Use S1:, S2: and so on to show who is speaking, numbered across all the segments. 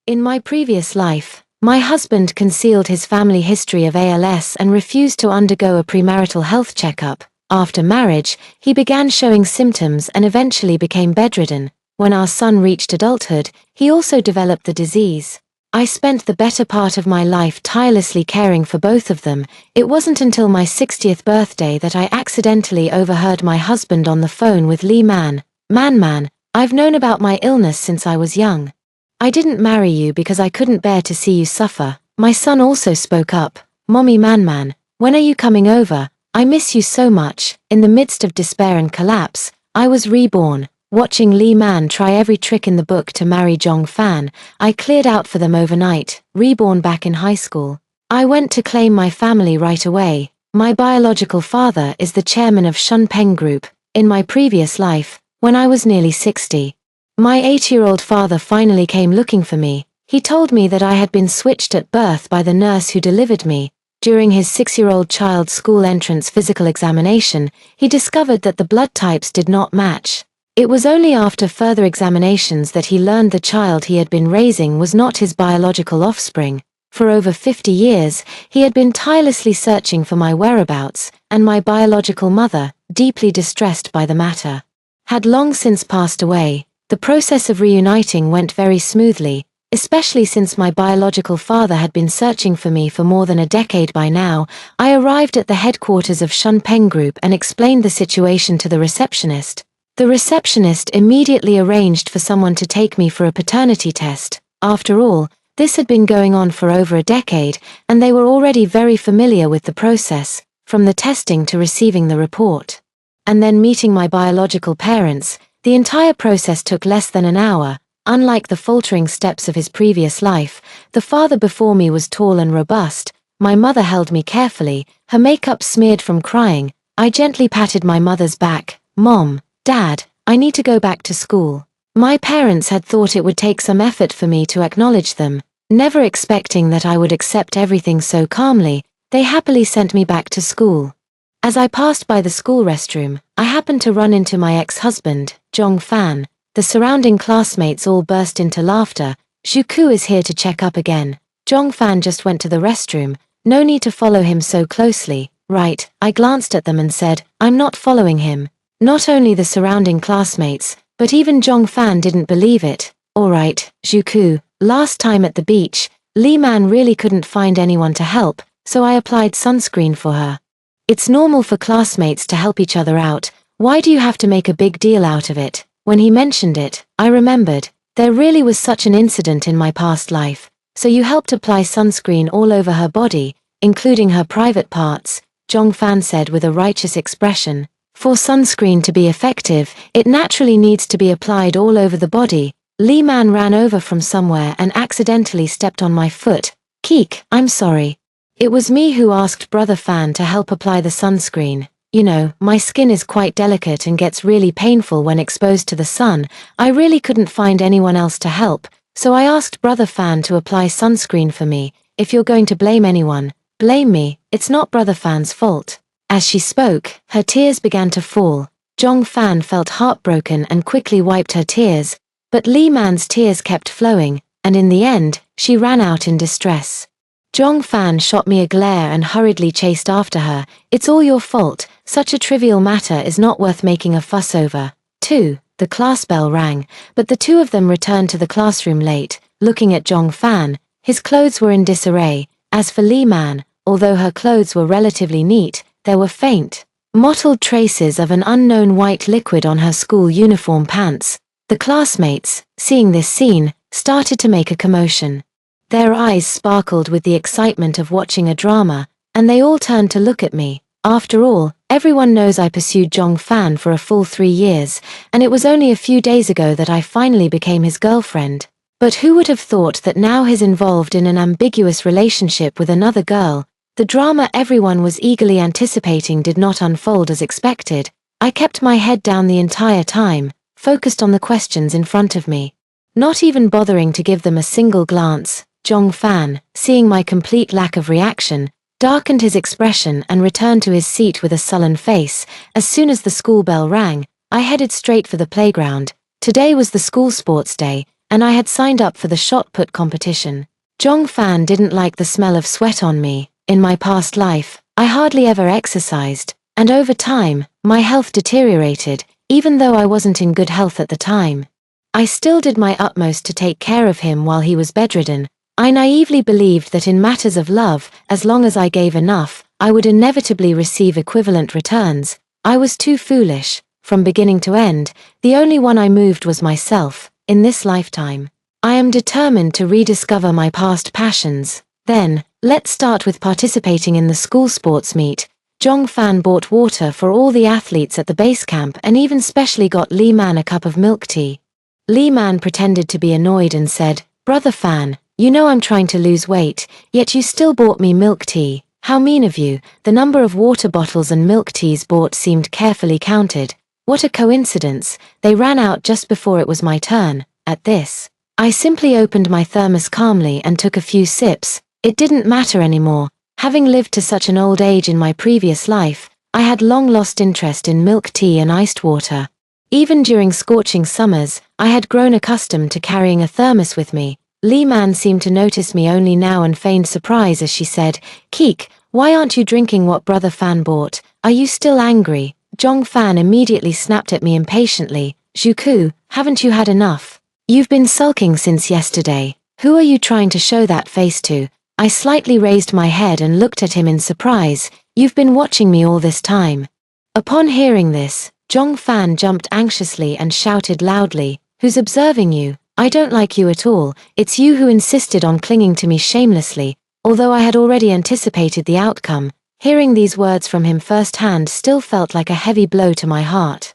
S1: In my previous life, my husband concealed his family history of ALS and refused to undergo a premarital health checkup. After marriage, he began showing symptoms and eventually became bedridden. When our son reached adulthood, he also developed the disease. I spent the better part of my life tirelessly caring for both of them. It wasn't until my 60th birthday that I accidentally overheard my husband on the phone with Lee Man. Man, I've known about my illness since I was young. I didn't marry you because I couldn't bear to see you suffer. My son also spoke up. Mommy Man, when are you coming over? I miss you so much. In the midst of despair and collapse, I was reborn. Watching Lee Man try every trick in the book to marry Jong Fan, I cleared out for them overnight, reborn back in high school. I went to claim my family right away. My biological father is the chairman of Shun Peng Group. In my previous life, when I was nearly 60, my 8-year-old father finally came looking for me. He told me that I had been switched at birth by the nurse who delivered me. During his 6-year-old child's school entrance physical examination, he discovered that the blood types did not match. It was only after further examinations that he learned the child he had been raising was not his biological offspring. For over 50 years, he had been tirelessly searching for my whereabouts, and my biological mother, deeply distressed by the matter, had long since passed away. The process of reuniting went very smoothly, especially since my biological father had been searching for me for more than a decade by now. I arrived at the headquarters of Shun Peng Group and explained the situation to the receptionist. The receptionist immediately arranged for someone to take me for a paternity test. After all, this had been going on for over a decade, and they were already very familiar with the process, from the testing to receiving the report. And then meeting my biological parents. The entire process took less than an hour. Unlike the faltering steps of his previous life, the father before me was tall and robust. My mother held me carefully, her makeup smeared from crying. I gently patted my mother's back. Mom, Dad, I need to go back to school. My parents had thought it would take some effort for me to acknowledge them. Never expecting that I would accept everything so calmly, they happily sent me back to school. As I passed by the school restroom, I happened to run into my ex-husband, Jong Fan. The surrounding classmates all burst into laughter. Zhuku is here to check up again. Jong Fan just went to the restroom. No need to follow him so closely, right? I glanced at them and said, I'm not following him. Not only the surrounding classmates, but even Jong Fan didn't believe it. Alright, Zhuku, last time at the beach, Lee Man really couldn't find anyone to help, so I applied sunscreen for her. It's normal for classmates to help each other out. Why do you have to make a big deal out of it? When he mentioned it, I remembered, there really was such an incident in my past life. So you helped apply sunscreen all over her body, including her private parts, Jong Fan said with a righteous expression. For sunscreen to be effective, it naturally needs to be applied all over the body. Lee Man ran over from somewhere and accidentally stepped on my foot. Keek, I'm sorry. It was me who asked Brother Fan to help apply the sunscreen. You know, my skin is quite delicate and gets really painful when exposed to the sun. I really couldn't find anyone else to help, so I asked Brother Fan to apply sunscreen for me. If you're going to blame anyone, blame me. It's not Brother Fan's fault. As she spoke, her tears began to fall. Jong Fan felt heartbroken and quickly wiped her tears, but Lee Man's tears kept flowing, and in the end, she ran out in distress. Jong Fan shot me a glare and hurriedly chased after her. It's all your fault. Such a trivial matter is not worth making a fuss over. 2. The class bell rang, but the two of them returned to the classroom late. Looking at Jong Fan, his clothes were in disarray. As for Lee Man, although her clothes were relatively neat, there were faint, mottled traces of an unknown white liquid on her school uniform pants. The classmates, seeing this scene, started to make a commotion. Their eyes sparkled with the excitement of watching a drama, and they all turned to look at me. After all, everyone knows I pursued Jong Fan for a full 3 years, and it was only a few days ago that I finally became his girlfriend. But who would have thought that now he's involved in an ambiguous relationship with another girl? The drama everyone was eagerly anticipating did not unfold as expected. I kept my head down the entire time, focused on the questions in front of me. Not even bothering to give them a single glance. Jong Fan, seeing my complete lack of reaction, darkened his expression and returned to his seat with a sullen face. As soon as the school bell rang, I headed straight for the playground. Today was the school sports day, and I had signed up for the shot put competition. Jong Fan didn't like the smell of sweat on me. In my past life, I hardly ever exercised, and over time, my health deteriorated, even though I wasn't in good health at the time. I still did my utmost to take care of him while he was bedridden. I naively believed that in matters of love, as long as I gave enough, I would inevitably receive equivalent returns. I was too foolish. From beginning to end, the only one I moved was myself. In this lifetime, I am determined to rediscover my past passions. Then, let's start with participating in the school sports meet. Jong Fan bought water for all the athletes at the base camp and even specially got Lee Man a cup of milk tea. Lee Man pretended to be annoyed and said, "Brother Fan, you know I'm trying to lose weight, yet you still bought me milk tea. How mean of you." The number of water bottles and milk teas bought seemed carefully counted. What a coincidence, they ran out just before it was my turn. At this, I simply opened my thermos calmly and took a few sips. It didn't matter anymore. Having lived to such an old age in my previous life, I had long lost interest in milk tea and iced water. Even during scorching summers, I had grown accustomed to carrying a thermos with me. Lee Man seemed to notice me only now and feigned surprise as she said, "Keek, why aren't you drinking what Brother Fan bought? Are you still angry?" Jong Fan immediately snapped at me impatiently, "Juku, haven't you had enough? You've been sulking since yesterday. Who are you trying to show that face to?" I slightly raised my head and looked at him in surprise. "You've been watching me all this time." Upon hearing this, Jong Fan jumped anxiously and shouted loudly, "Who's observing you? I don't like you at all. It's you who insisted on clinging to me shamelessly." Although I had already anticipated the outcome, hearing these words from him firsthand still felt like a heavy blow to my heart.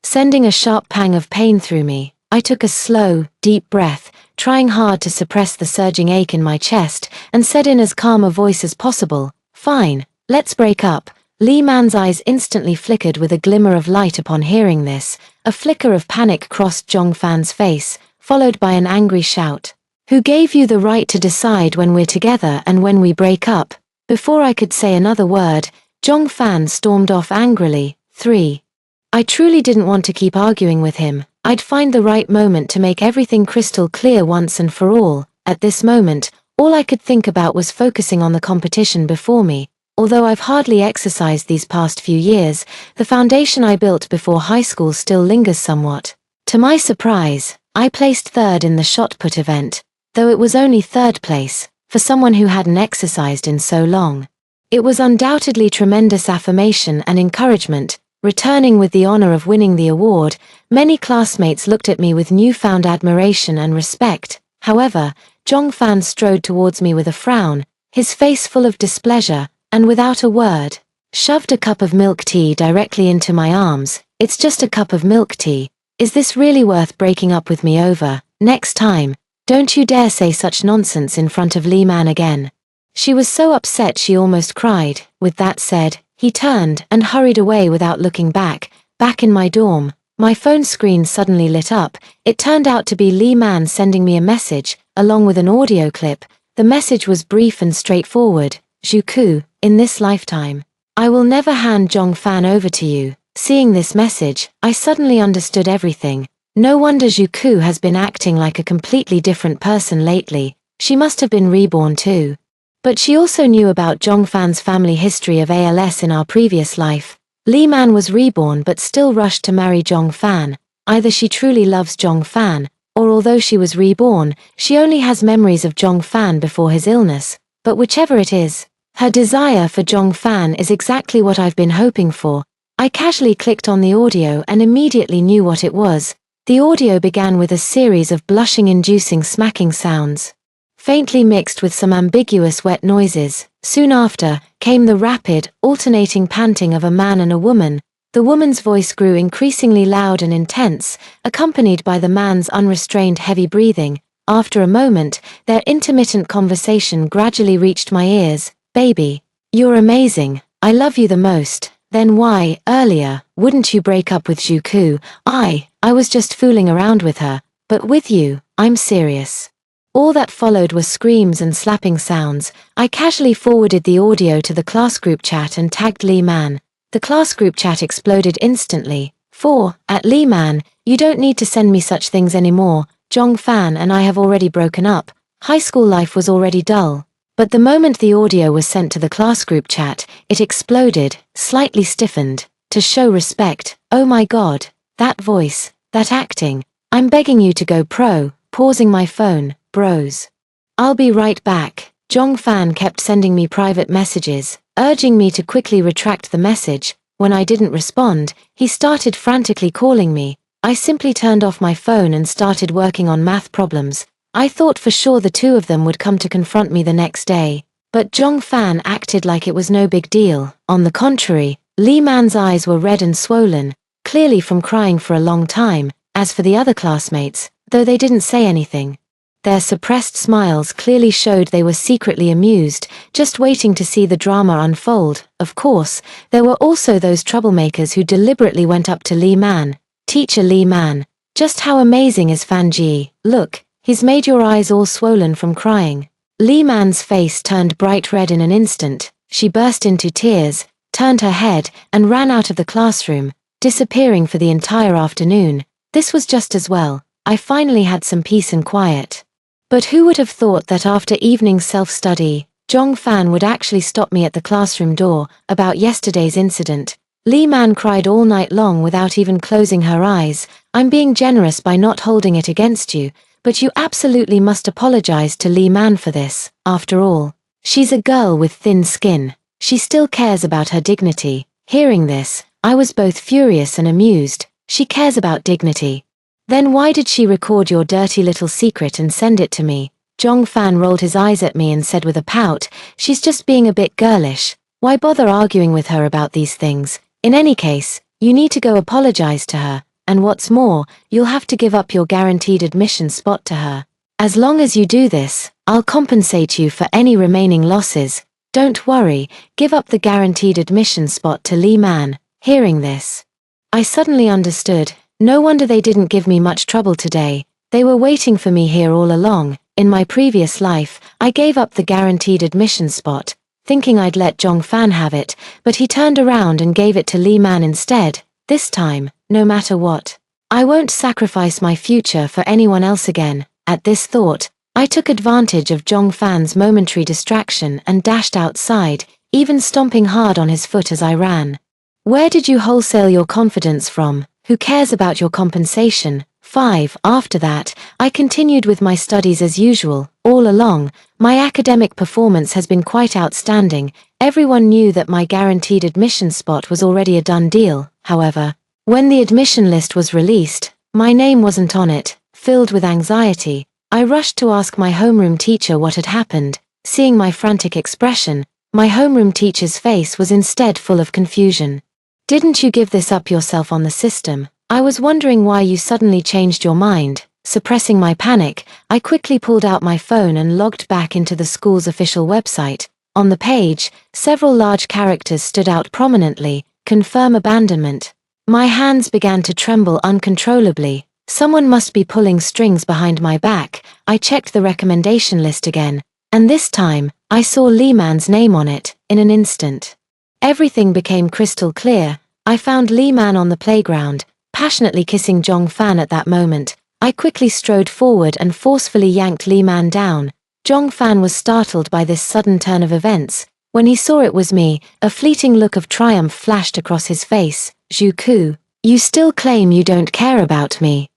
S1: Sending a sharp pang of pain through me, I took a slow, deep breath, trying hard to suppress the surging ache in my chest, and said in as calm a voice as possible, "Fine, let's break up." Lee Man's eyes instantly flickered with a glimmer of light upon hearing this. A flicker of panic crossed Jong Fan's face, followed by an angry shout. "Who gave you the right to decide when we're together and when we break up?" Before I could say another word, Jong Fan stormed off angrily. 3. I truly didn't want to keep arguing with him. I'd find the right moment to make everything crystal clear once and for all. At this moment, all I could think about was focusing on the competition before me. Although I've hardly exercised these past few years, the foundation I built before high school still lingers somewhat. To my surprise, I placed third in the shot put event, though it was only third place, for someone who hadn't exercised in so long. It was undoubtedly tremendous affirmation and encouragement. Returning with the honor of winning the award, many classmates looked at me with newfound admiration and respect. However, Jong Fan strode towards me with a frown, his face full of displeasure, and without a word, shoved a cup of milk tea directly into my arms. "It's just a cup of milk tea. Is this really worth breaking up with me over? Next time, don't you dare say such nonsense in front of Lee Man again." She was so upset she almost cried. With that said, he turned and hurried away without looking back. Back in my dorm, my phone screen suddenly lit up. It turned out to be Lee Man sending me a message, along with an audio clip. The message was brief and straightforward. "Juku, in this lifetime, I will never hand Jong Fan over to you." Seeing this message, I suddenly understood everything. No wonder Juku has been acting like a completely different person lately. She must have been reborn too. But she also knew about Jong Fan's family history of ALS in our previous life. Lee Man was reborn but still rushed to marry Jong Fan. Either she truly loves Jong Fan, or although she was reborn, she only has memories of Jong Fan before his illness. But whichever it is, her desire for Jong Fan is exactly what I've been hoping for. I casually clicked on the audio and immediately knew what it was. The audio began with a series of blushing-inducing smacking sounds, faintly mixed with some ambiguous wet noises. Soon after, came the rapid, alternating panting of a man and a woman. The woman's voice grew increasingly loud and intense, accompanied by the man's unrestrained heavy breathing. After a moment, their intermittent conversation gradually reached my ears. "Baby, you're amazing. I love you the most." "Then why, earlier, wouldn't you break up with Juku?" I was just fooling around with her, but with you, I'm serious." All that followed were screams and slapping sounds. I casually forwarded the audio to the class group chat and tagged Lee Man. The class group chat exploded instantly. "At Lee Man, you don't need to send me such things anymore. Zhong Fan and I have already broken up. High school life was already dull. But the moment the audio was sent to the class group chat, it exploded, slightly stiffened. To show respect, oh my god, that voice, that acting. I'm begging you to go pro, pausing my phone, bros. I'll be right back. Zhong Fan kept sending me private messages, urging me to quickly retract the message. When I didn't respond, he started frantically calling me. I simply turned off my phone and started working on math problems. I thought for sure the two of them would come to confront me the next day. But Zhong Fan acted like it was no big deal. On the contrary, Li Man's eyes were red and swollen, clearly from crying for a long time. As for the other classmates, though they didn't say anything, their suppressed smiles clearly showed they were secretly amused, just waiting to see the drama unfold. Of course, there were also those troublemakers who deliberately went up to Li Man. Teacher Li Man, just how amazing is Fan Ji? Look, he's made your eyes all swollen from crying. Li Man's face turned bright red in an instant. She burst into tears, turned her head, and ran out of the classroom, disappearing for the entire afternoon. This was just as well. I finally had some peace and quiet. But who would have thought that after evening self-study, Zhong Fan would actually stop me at the classroom door about yesterday's incident. Li Man cried all night long without even closing her eyes. I'm being generous by not holding it against you, but you absolutely must apologize to Li Man for this. After all, she's a girl with thin skin. She still cares about her dignity. Hearing this, I was both furious and amused. She cares about dignity. Then why did she record your dirty little secret and send it to me? Zhong Fan rolled his eyes at me and said with a pout, she's just being a bit girlish. Why bother arguing with her about these things? In any case, you need to go apologize to her, and what's more, you'll have to give up your guaranteed admission spot to her. As long as you do this, I'll compensate you for any remaining losses. Don't worry, give up the guaranteed admission spot to Li Man. Hearing this, I suddenly understood. No wonder they didn't give me much trouble today. They were waiting for me here all along. In my previous life, I gave up the guaranteed admission spot, thinking I'd let Zhong Fan have it, but he turned around and gave it to Li Man instead. This time, no matter what, I won't sacrifice my future for anyone else again. At this thought, I took advantage of Zhong Fan's momentary distraction and dashed outside, even stomping hard on his foot as I ran. Where did you wholesale your confidence from? Who cares about your compensation? 5. After that, I continued with my studies as usual. All along, my academic performance has been quite outstanding. Everyone knew that my guaranteed admission spot was already a done deal. However, when the admission list was released, my name wasn't on it. Filled with anxiety, I rushed to ask my homeroom teacher what had happened. Seeing my frantic expression, my homeroom teacher's face was instead full of confusion. Didn't you give this up yourself on the system? I was wondering why you suddenly changed your mind. Suppressing my panic, I quickly pulled out my phone and logged back into the school's official website. On the page, several large characters stood out prominently, confirm abandonment. My hands began to tremble uncontrollably. Someone must be pulling strings behind my back. I checked the recommendation list again, and this time, I saw Li Man's name on it. In an instant, everything became crystal clear. I found Li Man on the playground, passionately kissing Zhong Fan at that moment. I quickly strode forward and forcefully yanked Li Man down. Zhong Fan was startled by this sudden turn of events. When he saw it was me, a fleeting look of triumph flashed across his face. Zhu Ku, you still claim you don't care about me.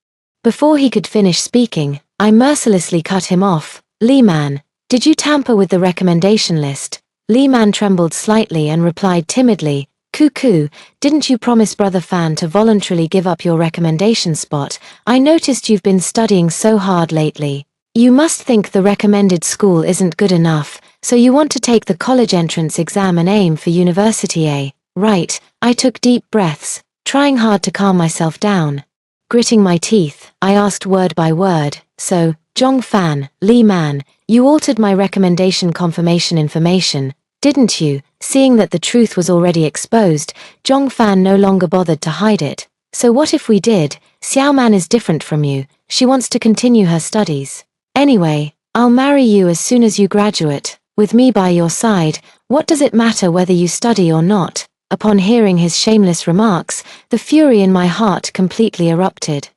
S1: Before he could finish speaking, I mercilessly cut him off. Li Man, did you tamper with the recommendation list? Li Man trembled slightly and replied timidly, Cuckoo, didn't you promise Brother Fan to voluntarily give up your recommendation spot? I noticed you've been studying so hard lately. You must think the recommended school isn't good enough, so you want to take the college entrance exam and aim for university, eh? Right. I took deep breaths, trying hard to calm myself down. Gritting my teeth, I asked word by word, so, Zhong Fan, Li Man, you altered my recommendation confirmation information, didn't you? Seeing that the truth was already exposed, Zhong Fan no longer bothered to hide it. So what if we did? Xiao Man is different from you. She wants to continue her studies. Anyway, I'll marry you as soon as you graduate. With me by your side, what does it matter whether you study or not? Upon hearing his shameless remarks, the fury in my heart completely erupted.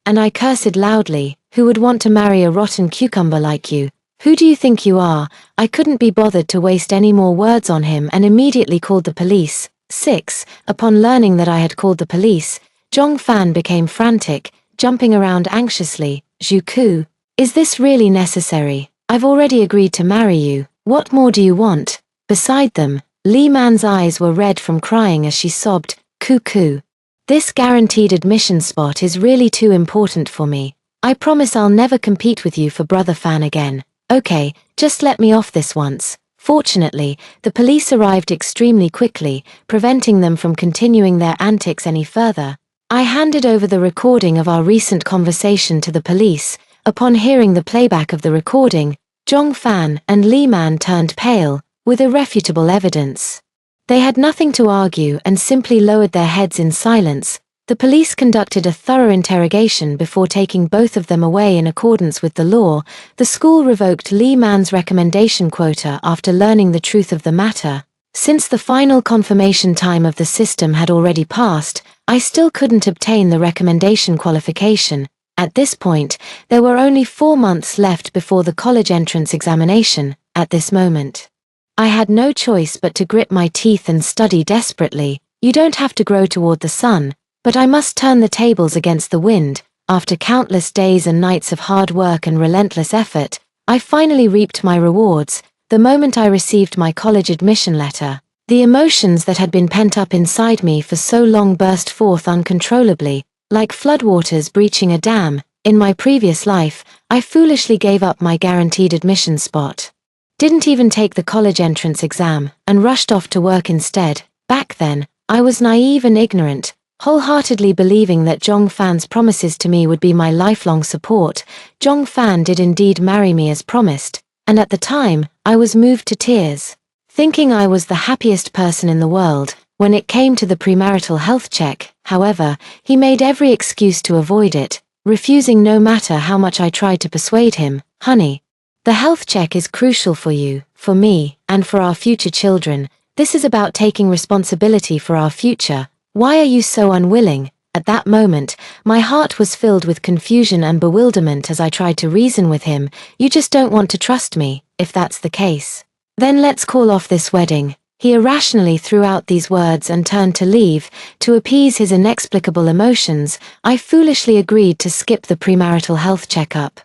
S1: And I cursed loudly. Who would want to marry a rotten cucumber like you? Who do you think you are? I couldn't be bothered to waste any more words on him and immediately called the police. 6. Upon learning that I had called the police, Zhong Fan became frantic, jumping around anxiously. Zhuku, is this really necessary? I've already agreed to marry you. What more do you want? Beside them, Li Man's eyes were red from crying as she sobbed, Cuckoo. This guaranteed admission spot is really too important for me. I promise I'll never compete with you for Brother Fan again. Okay, just let me off this once. Fortunately, the police arrived extremely quickly, preventing them from continuing their antics any further. I handed over the recording of our recent conversation to the police. Upon hearing the playback of the recording, Zhong Fan and Li Man turned pale, with irrefutable evidence. They had nothing to argue and simply lowered their heads in silence. The police conducted a thorough interrogation before taking both of them away in accordance with the law. The school revoked Li Man's recommendation quota after learning the truth of the matter. Since the final confirmation time of the system had already passed, I still couldn't obtain the recommendation qualification. At this point, there were only 4 months left before the college entrance examination. At this moment, I had no choice but to grit my teeth and study desperately. You don't have to grow toward the sun, but I must turn the tables against the wind. After countless days and nights of hard work and relentless effort, I finally reaped my rewards. The moment I received my college admission letter, the emotions that had been pent up inside me for so long burst forth uncontrollably, like floodwaters breaching a dam. In my previous life, I foolishly gave up my guaranteed admission spot. Didn't even take the college entrance exam, and rushed off to work instead. Back then, I was naive and ignorant, wholeheartedly believing that Zhong Fan's promises to me would be my lifelong support. Zhong Fan did indeed marry me as promised, and at the time, I was moved to tears, thinking I was the happiest person in the world. When it came to the premarital health check, however, he made every excuse to avoid it, refusing no matter how much I tried to persuade him. Honey, the health check is crucial for you, for me, and for our future children. This is about taking responsibility for our future. Why are you so unwilling? At that moment, my heart was filled with confusion and bewilderment as I tried to reason with him. You just don't want to trust me. If that's the case, then let's call off this wedding. He irrationally threw out these words and turned to leave. To appease his inexplicable emotions, I foolishly agreed to skip the premarital health checkup.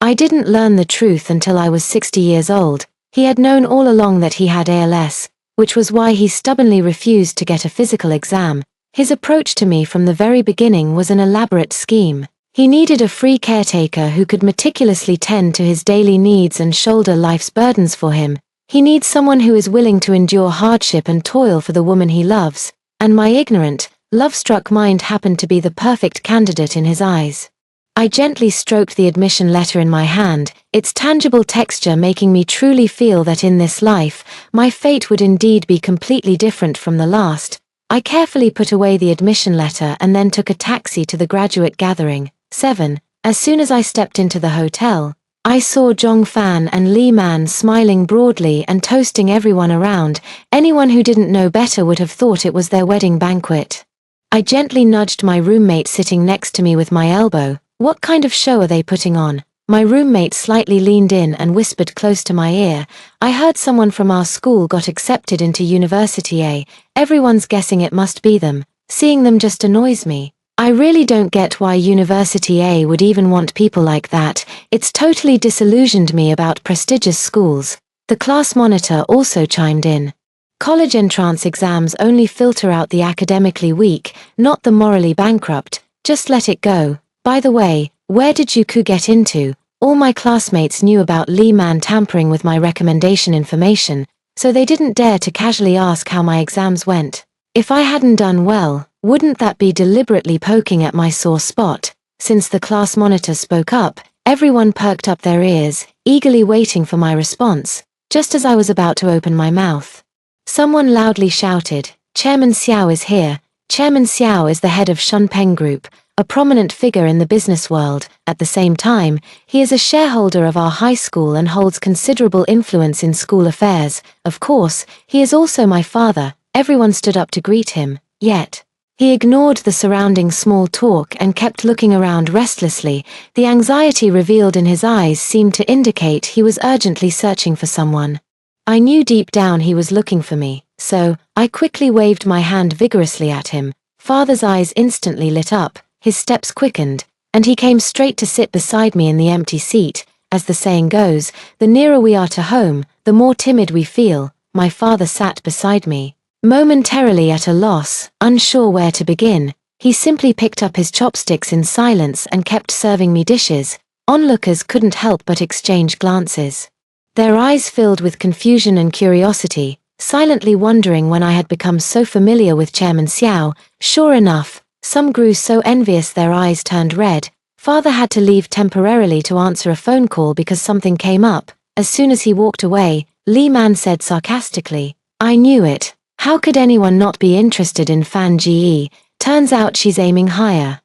S1: I didn't learn the truth until I was 60 years old. He had known all along that he had ALS, which was why he stubbornly refused to get a physical exam. His approach to me from the very beginning was an elaborate scheme. He needed a free caretaker who could meticulously tend to his daily needs and shoulder life's burdens for him. He needs someone who is willing to endure hardship and toil for the woman he loves, and my ignorant, love-struck mind happened to be the perfect candidate in his eyes. I gently stroked the admission letter in my hand, its tangible texture making me truly feel that in this life, my fate would indeed be completely different from the last. I carefully put away the admission letter and then took a taxi to the graduate gathering. 7. As soon as I stepped into the hotel, I saw Zhong Fan and Li Man smiling broadly and toasting everyone around. Anyone who didn't know better would have thought it was their wedding banquet. I gently nudged my roommate sitting next to me with my elbow. What kind of show are they putting on? My roommate slightly leaned in and whispered close to my ear. I heard someone from our school got accepted into University A. Everyone's guessing it must be them. Seeing them just annoys me. I really don't get why University A would even want people like that. It's totally disillusioned me about prestigious schools. The class monitor also chimed in. College entrance exams only filter out the academically weak, not the morally bankrupt. Just let it go. By the way, where did Juku get into? All my classmates knew about Li Man tampering with my recommendation information, so they didn't dare to casually ask how my exams went. If I hadn't done well, wouldn't that be deliberately poking at my sore spot? Since the class monitor spoke up, everyone perked up their ears, eagerly waiting for my response. Just as I was about to open my mouth, someone loudly shouted, "Chairman Xiao is here." Chairman Xiao is the head of Shunpeng Group, a prominent figure in the business world. At the same time, he is a shareholder of our high school and holds considerable influence in school affairs. Of course, he is also my father. Everyone stood up to greet him, yet He ignored the surrounding small talk and kept looking around restlessly. The anxiety revealed in his eyes seemed to indicate he was urgently searching for someone. I knew deep down he was looking for me, so I quickly waved my hand vigorously at him. Father's eyes instantly lit up, his steps quickened, and he came straight to sit beside me in the empty seat. As the saying goes, the nearer we are to home, the more timid we feel. My father sat beside me. Momentarily at a loss, unsure where to begin, he simply picked up his chopsticks in silence and kept serving me dishes. Onlookers couldn't help but exchange glances. Their eyes filled with confusion and curiosity, silently wondering when I had become so familiar with Chairman Xiao. Sure enough, some grew so envious their eyes turned red. Father had to leave temporarily to answer a phone call because something came up. As soon as he walked away, Li Man said sarcastically, "I knew it. How could anyone not be interested in Fan Ge? Turns out she's aiming higher.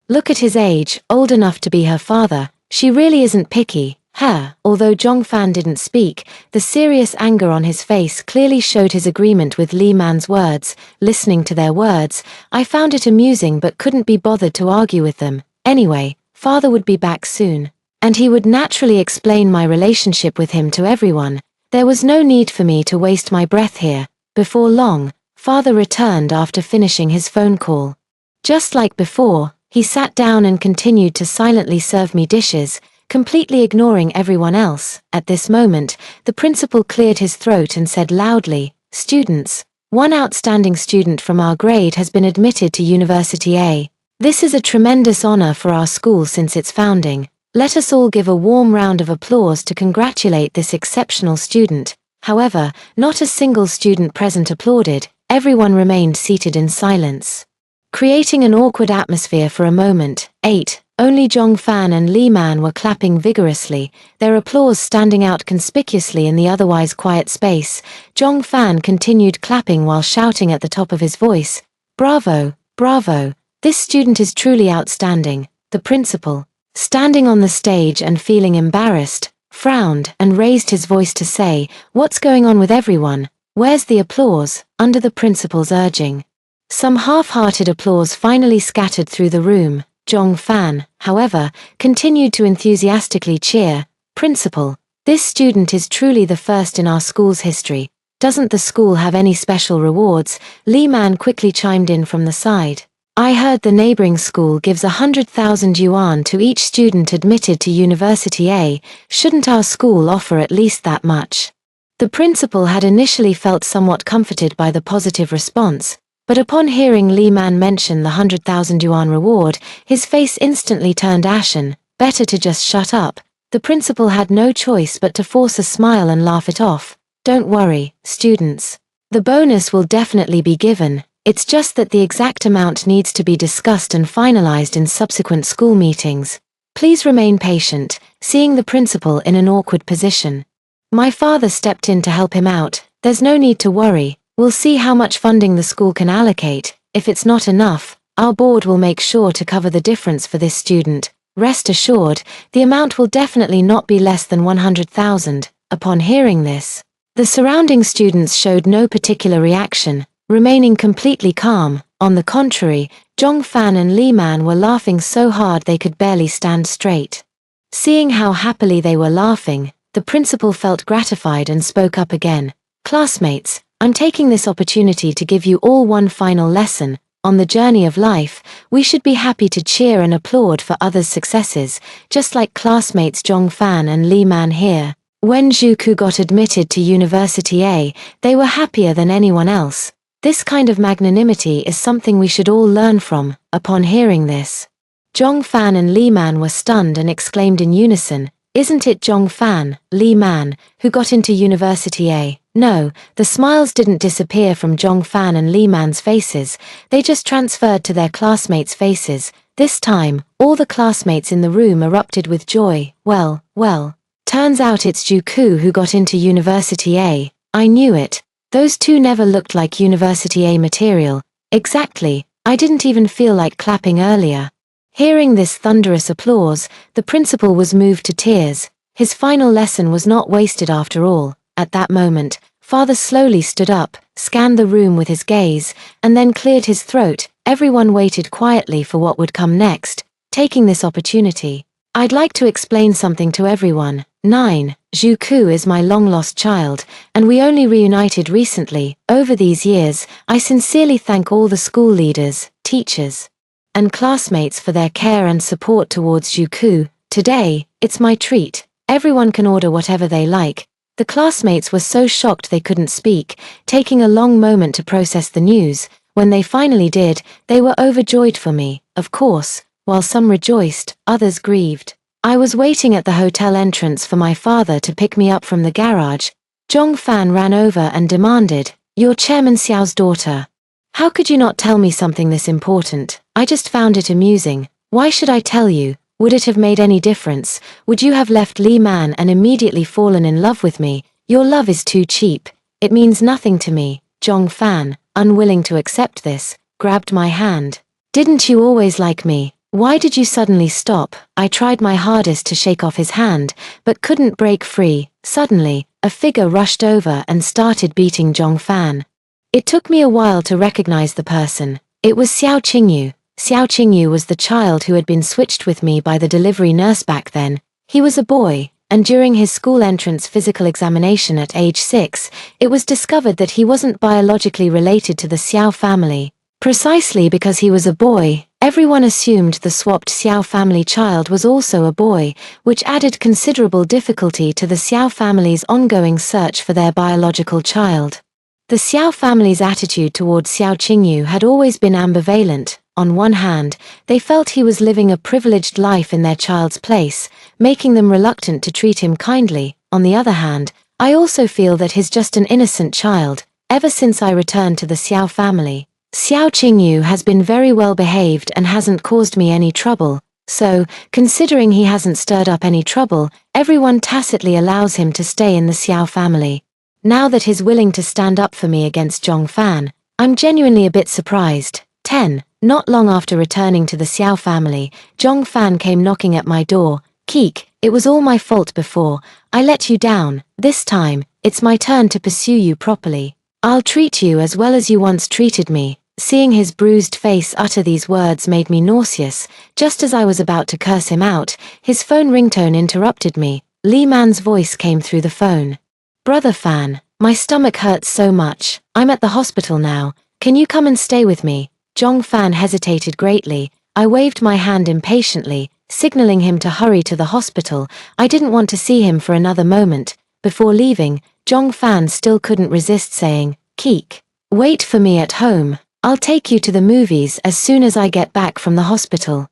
S1: Look at his age, old enough to be her father. She really isn't picky." Although Zhong Fan didn't speak, the serious anger on his face clearly showed his agreement with Li Man's words. Listening to their words, I found it amusing but couldn't be bothered to argue with them. Anyway, father would be back soon, and he would naturally explain my relationship with him to everyone. There was no need for me to waste my breath here. Before long, father returned after finishing his phone call. Just like before, he sat down and continued to silently serve me dishes, completely ignoring everyone else. At this moment, the principal cleared his throat and said loudly, "Students, one outstanding student from our grade has been admitted to University A. This is a tremendous honor for our school since its founding. Let us all give a warm round of applause to congratulate this exceptional student." However, not a single student present applauded. Everyone remained seated in silence, creating an awkward atmosphere for a moment. Only Zhong Fan and Li Man were clapping vigorously, their applause standing out conspicuously in the otherwise quiet space. Zhong Fan continued clapping while shouting at the top of his voice, "Bravo, bravo, this student is truly outstanding." The principal, standing on the stage and feeling embarrassed, frowned and raised his voice to say, "What's going on with everyone? Where's the applause?" Under the principal's urging, some half-hearted applause finally scattered through the room. Zhong Fan, however, continued to enthusiastically cheer. "Principal, this student is truly the first in our school's history. Doesn't the school have any special rewards?" Li Man quickly chimed in from the side. "I heard the neighboring school gives 100,000 yuan to each student admitted to University A. Shouldn't our school offer at least that much?" The principal had initially felt somewhat comforted by the positive response, but upon hearing Li Man mention the 100,000 yuan reward, his face instantly turned ashen. Better to just shut up. The principal had no choice but to force a smile and laugh it off. "Don't worry, students. The bonus will definitely be given. It's just that the exact amount needs to be discussed and finalized in subsequent school meetings. Please remain patient." Seeing the principal in an awkward position, my father stepped in to help him out. "There's no need to worry. We'll see how much funding the school can allocate. If it's not enough, our board will make sure to cover the difference for this student. Rest assured, the amount will definitely not be less than 100,000. Upon hearing this, the surrounding students showed no particular reaction, remaining completely calm. On the contrary, Zhong Fan and Li Man were laughing so hard they could barely stand straight. Seeing how happily they were laughing, the principal felt gratified and spoke up again. "Classmates, I'm taking this opportunity to give you all one final lesson. On the journey of life, we should be happy to cheer and applaud for others' successes, just like classmates Zhong Fan and Li Man here. When Zhuku got admitted to University A, they were happier than anyone else. This kind of magnanimity is something we should all learn from." Upon hearing this, Zhong Fan and Li Man were stunned and exclaimed in unison, "Isn't it Zhong Fan, Li Man, who got into University A?" No, the smiles didn't disappear from Zhong Fan and Li Man's faces, they just transferred to their classmates' faces. This time, all the classmates in the room erupted with joy. Well, turns out it's Zhuku who got into University A. I knew it. Those two never looked like University A material. Exactly, I didn't even feel like clapping earlier." Hearing this thunderous applause, the principal was moved to tears. His final lesson was not wasted after all. At that moment, Father slowly stood up, scanned the room with his gaze, and then cleared his throat. Everyone waited quietly for what would come next, taking this opportunity. I'd like to explain something to everyone. 9. Juku is my long-lost child, and we only reunited recently. Over these years, I sincerely thank all the school leaders, teachers, and classmates for their care and support towards Juku. Today, it's my treat. Everyone can order whatever they like. The classmates were so shocked they couldn't speak, taking a long moment to process the news. When they finally did, they were overjoyed for me. Of course, while some rejoiced, others grieved. I was waiting at the hotel entrance for my father to pick me up from the garage. Zhong Fan ran over and demanded, "You're Chairman Xiao's daughter. How could you not tell me something this important?" I just found it amusing. "Why should I tell you? Would it have made any difference? Would you have left Li Man and immediately fallen in love with me? Your love is too cheap. It means nothing to me." Zhong Fan, unwilling to accept this, grabbed my hand. "Didn't you always like me? Why did you suddenly stop?" I tried my hardest to shake off his hand, but couldn't break free. Suddenly, a figure rushed over and started beating Zhong Fan. It took me a while to recognize the person. It was Xiao Qingyu. Xiao Qingyu was the child who had been switched with me by the delivery nurse back then. He was a boy, and during his school entrance physical examination at age 6, it was discovered that he wasn't biologically related to the Xiao family. Precisely because he was a boy, everyone assumed the swapped Xiao family child was also a boy, which added considerable difficulty to the Xiao family's ongoing search for their biological child. The Xiao family's attitude toward Xiao Qingyu had always been ambivalent. On one hand, they felt he was living a privileged life in their child's place, making them reluctant to treat him kindly. On the other hand, I also feel that he's just an innocent child. Ever since I returned to the Xiao family, Xiao Qingyu has been very well behaved and hasn't caused me any trouble. So, considering he hasn't stirred up any trouble, everyone tacitly allows him to stay in the Xiao family. Now that he's willing to stand up for me against Zhong Fan, I'm genuinely a bit surprised. 10. Not long after returning to the Xiao family, Zhong Fan came knocking at my door. "Keek, it was all my fault before. I let you down. This time, it's my turn to pursue you properly. I'll treat you as well as you once treated me." Seeing his bruised face utter these words made me nauseous. Just as I was about to curse him out, his phone ringtone interrupted me. Li Man's voice came through the phone. "Brother Fan, my stomach hurts so much. I'm at the hospital now. Can you come and stay with me?" Zhong Fan hesitated greatly. I waved my hand impatiently, signaling him to hurry to the hospital. I didn't want to see him for another moment. Before leaving, Zhong Fan still couldn't resist saying, "Keek, wait for me at home. I'll take you to the movies as soon as I get back from the hospital."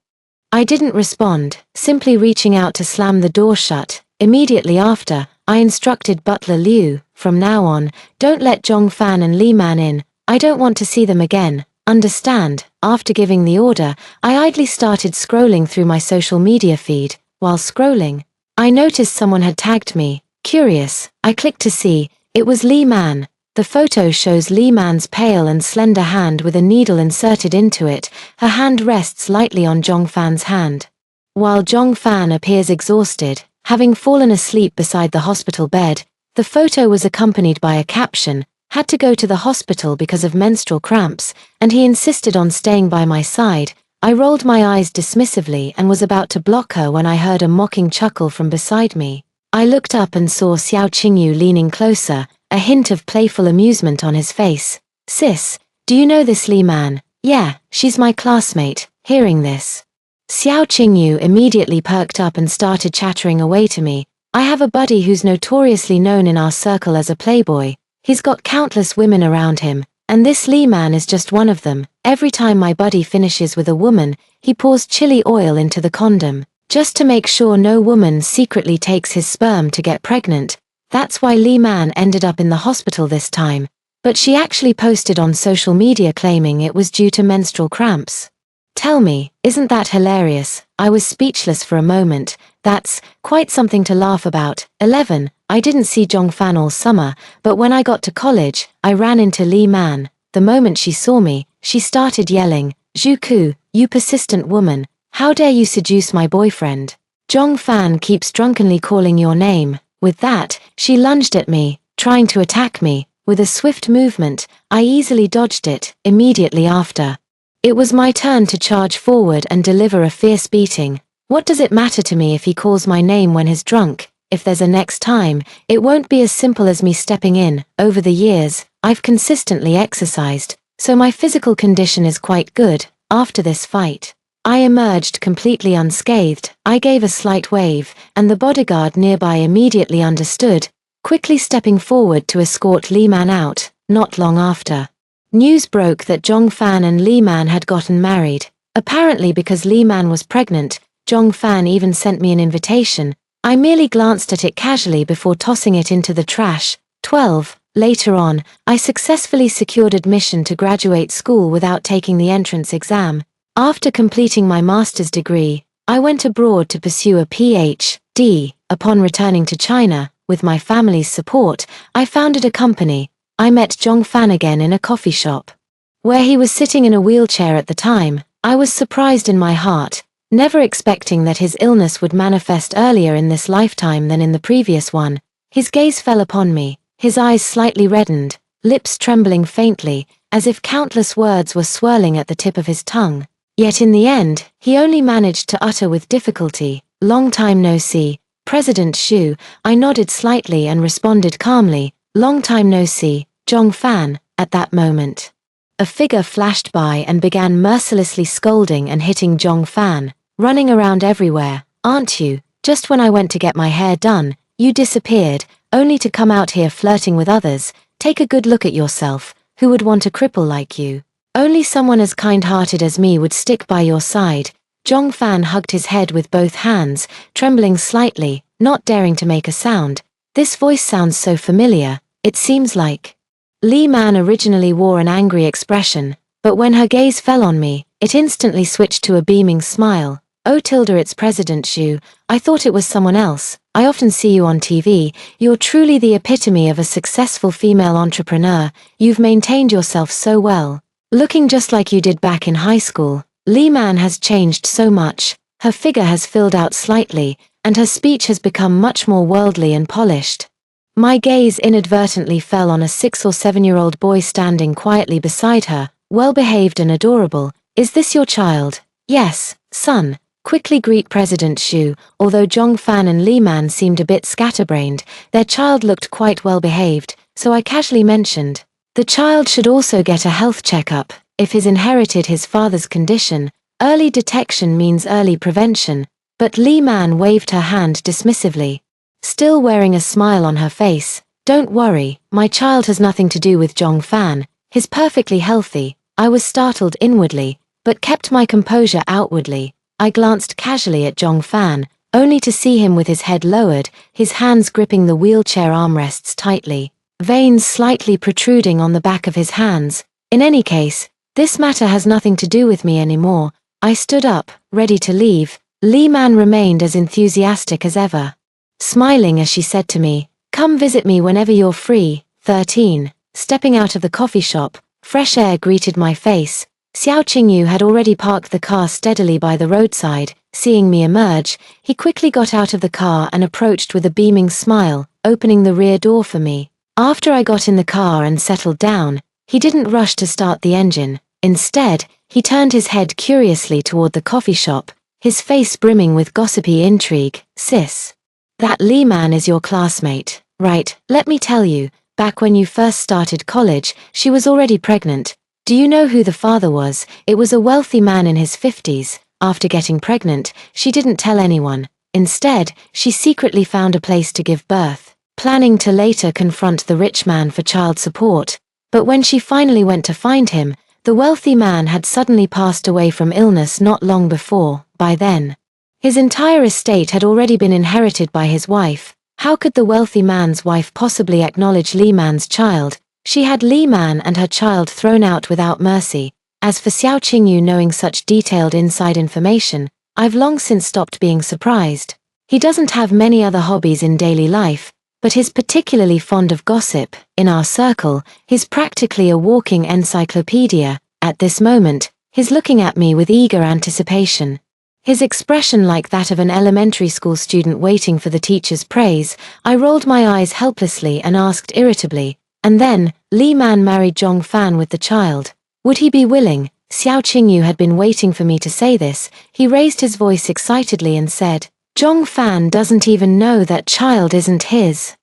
S1: I didn't respond, simply reaching out to slam the door shut. Immediately after, I instructed Butler Liu, "From now on, don't let Zhong Fan and Li Man in. I don't want to see them again. Understand?" After giving the order, I idly started scrolling through my social media feed. While scrolling, I noticed someone had tagged me. Curious, I clicked to see, it was Li Man. The photo shows Li Man's pale and slender hand with a needle inserted into it. Her hand rests lightly on Zhong Fan's hand. While Zhong Fan appears exhausted, having fallen asleep beside the hospital bed, the photo was accompanied by a caption, "Had to go to the hospital because of menstrual cramps, and he insisted on staying by my side." I rolled my eyes dismissively and was about to block her when I heard a mocking chuckle from beside me. I looked up and saw Xiao Qingyu leaning closer, a hint of playful amusement on his face. "Sis, do you know this Li Man?" "Yeah, she's my classmate." Hearing this, Xiao Qingyu immediately perked up and started chattering away to me. "I have a buddy who's notoriously known in our circle as a playboy. He's got countless women around him, and this Li Man is just one of them. Every time my buddy finishes with a woman, he pours chili oil into the condom, just to make sure no woman secretly takes his sperm to get pregnant. That's why Li Man ended up in the hospital this time. But she actually posted on social media claiming it was due to menstrual cramps. Tell me, isn't that hilarious?" I was speechless for a moment. That's quite something to laugh about. 11. I didn't see Zhong Fan all summer, but when I got to college, I ran into Li Man. The moment she saw me, she started yelling, "Juku, you persistent woman, how dare you seduce my boyfriend? Zhong Fan keeps drunkenly calling your name." With that, she lunged at me, trying to attack me. With a swift movement, I easily dodged it, immediately after. It was my turn to charge forward and deliver a fierce beating. What does it matter to me if he calls my name when he's drunk? If there's a next time, it won't be as simple as me stepping in. Over the years, I've consistently exercised, so my physical condition is quite good. After this fight, I emerged completely unscathed. I gave a slight wave, and the bodyguard nearby immediately understood, quickly stepping forward to escort Li Man out. Not long after, news broke that Zhong Fan and Li Man had gotten married. Apparently because Li Man was pregnant, Zhong Fan even sent me an invitation. I merely glanced at it casually before tossing it into the trash. 12. Later on, I successfully secured admission to graduate school without taking the entrance exam. After completing my master's degree, I went abroad to pursue a Ph.D. Upon returning to China, with my family's support, I founded a company. I met Zhong Fan again in a coffee shop, where he was sitting in a wheelchair at the time. I was surprised in my heart, never expecting that his illness would manifest earlier in this lifetime than in the previous one. His gaze fell upon me, his eyes slightly reddened, lips trembling faintly, as if countless words were swirling at the tip of his tongue. Yet in the end, he only managed to utter with difficulty, "Long time no see, President Xu." I nodded slightly and responded calmly, "Long time no see, Zhong Fan." At that moment, a figure flashed by and began mercilessly scolding and hitting Zhong Fan, running around everywhere. "Aren't you? Just when I went to get my hair done, you disappeared, only to come out here flirting with others. Take a good look at yourself. Who would want a cripple like you? Only someone as kind-hearted as me would stick by your side." Zhong Fan hugged his head with both hands, trembling slightly, not daring to make a sound. This voice sounds so familiar. It seems like Li Man originally wore an angry expression, but when her gaze fell on me, it instantly switched to a beaming smile. "Oh tilde, it's President Xu. I thought it was someone else. I often see you on TV. You're truly the epitome of a successful female entrepreneur. You've maintained yourself so well. Looking just like you did back in high school." Li Man has changed so much. Her figure has filled out slightly, and her speech has become much more worldly and polished. My gaze inadvertently fell on a 6 or 7-year-old boy standing quietly beside her, well-behaved and adorable. "Is this your child?" "Yes, son. Quickly greet President Xu." Although Zhong Fan and Li Man seemed a bit scatterbrained, their child looked quite well-behaved, so I casually mentioned, "The child should also get a health checkup. If he's inherited his father's condition, early detection means early prevention." But Li Man waved her hand dismissively, still wearing a smile on her face. "Don't worry, my child has nothing to do with Zhong Fan. He's perfectly healthy." I was startled inwardly, but kept my composure outwardly. I glanced casually at Zhong Fan, only to see him with his head lowered, his hands gripping the wheelchair armrests tightly, veins slightly protruding on the back of his hands. "In any case, this matter has nothing to do with me anymore." I stood up, ready to leave. Li Man remained as enthusiastic as ever, smiling as she said to me, "Come visit me whenever you're free." 13. Stepping out of the coffee shop, fresh air greeted my face. Xiao Qingyu had already parked the car steadily by the roadside. Seeing me emerge, he quickly got out of the car and approached with a beaming smile, opening the rear door for me. After I got in the car and settled down, he didn't rush to start the engine. Instead, he turned his head curiously toward the coffee shop, his face brimming with gossipy intrigue. "Sis, that Li Man is your classmate, right? Let me tell you, back when you first started college, she was already pregnant. Do you know who the father was? It was a wealthy man in his 50s. After getting pregnant, she didn't tell anyone. Instead, she secretly found a place to give birth, planning to later confront the rich man for child support. But when she finally went to find him, the wealthy man had suddenly passed away from illness not long before. By then, his entire estate had already been inherited by his wife. How could the wealthy man's wife possibly acknowledge Li Man's child? She had Li Man and her child thrown out without mercy. As for Xiao Qingyu knowing such detailed inside information, I've long since stopped being surprised. He doesn't have many other hobbies in daily life, but he's particularly fond of gossip. In our circle, he's practically a walking encyclopedia. At this moment, he's looking at me with eager anticipation, his expression like that of an elementary school student waiting for the teacher's praise. I rolled my eyes helplessly and asked irritably, "And then, Li Man marry Zhong Fan with the child. Would he be willing? Xiao Qingyu had been waiting for me to say this. He raised his voice excitedly and said, Zhong Fan doesn't even know that child isn't his.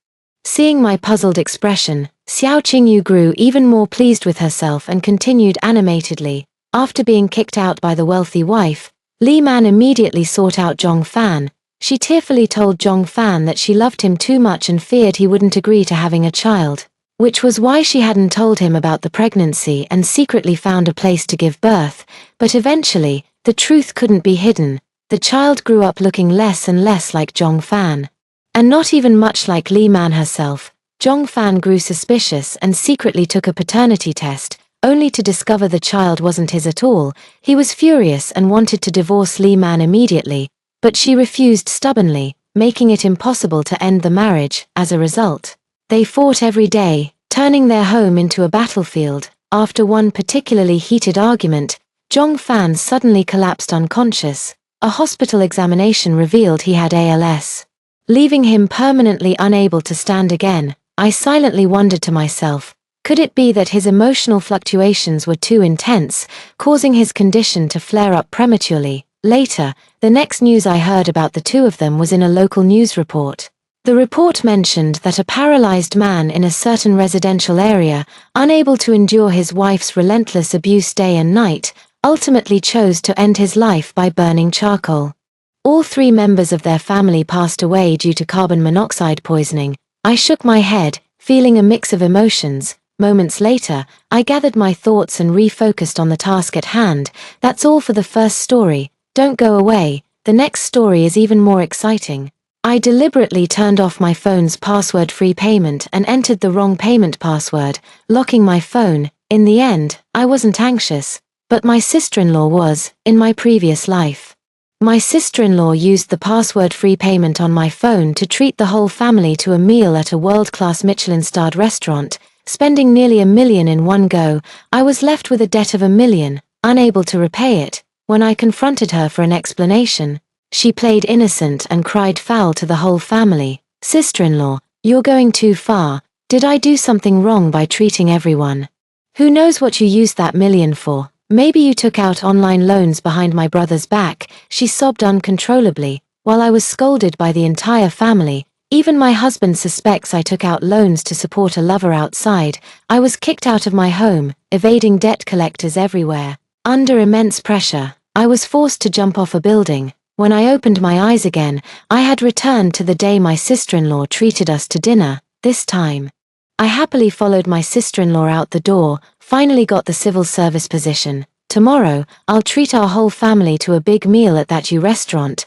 S1: Seeing my puzzled expression, Xiao Qingyu grew even more pleased with herself and continued animatedly. After being kicked out by the wealthy wife, Li Man immediately sought out Zhong Fan. She tearfully told Zhong Fan that she loved him too much and feared he wouldn't agree to having a child, which was why she hadn't told him about the pregnancy and secretly found a place to give birth. But eventually, the truth couldn't be hidden. The child grew up looking less and less like Zhong Fan. And not even much like Li Man herself. Zhong Fan grew suspicious and secretly took a paternity test, only to discover the child wasn't his at all. He was furious and wanted to divorce Li Man immediately, but she refused stubbornly, making it impossible to end the marriage. As a result, they fought every day, turning their home into a battlefield. After one particularly heated argument, Zhong Fan suddenly collapsed unconscious. A hospital examination revealed he had ALS, leaving him permanently unable to stand again. I silently wondered to myself, could it be that his emotional fluctuations were too intense, causing his condition to flare up prematurely? Later, the next news I heard about the two of them was in a local news report. The report mentioned that a paralyzed man in a certain residential area, unable to endure his wife's relentless abuse day and night, ultimately chose to end his life by burning charcoal. All three members of their family passed away due to carbon monoxide poisoning. I shook my head, feeling a mix of emotions. Moments later, I gathered my thoughts and refocused on the task at hand. That's all for the first story. Don't go away, the next story is even more exciting. I deliberately turned off my phone's password-free payment and entered the wrong payment password, locking my phone. In the end, I wasn't anxious, but my sister-in-law was, in my previous life. My sister-in-law used the password-free payment on my phone to treat the whole family to a meal at a world-class Michelin-starred restaurant, spending nearly $1 million in one go. I was left with a debt of $1 million, unable to repay it. When I confronted her for an explanation, she played innocent and cried foul to the whole family. Sister-in-law, you're going too far. Did I do something wrong by treating everyone? Who knows what you used that $1 million for? Maybe you took out online loans behind my brother's back. She sobbed uncontrollably, while I was scolded by the entire family. Even my husband suspects I took out loans to support a lover outside. I was kicked out of my home, evading debt collectors everywhere. Under immense pressure, I was forced to jump off a building. When I opened my eyes again, I had returned to the day my sister-in-law treated us to dinner. This time, I happily followed my sister-in-law out the door, finally got the civil service position. Tomorrow, I'll treat our whole family to a big meal at that restaurant.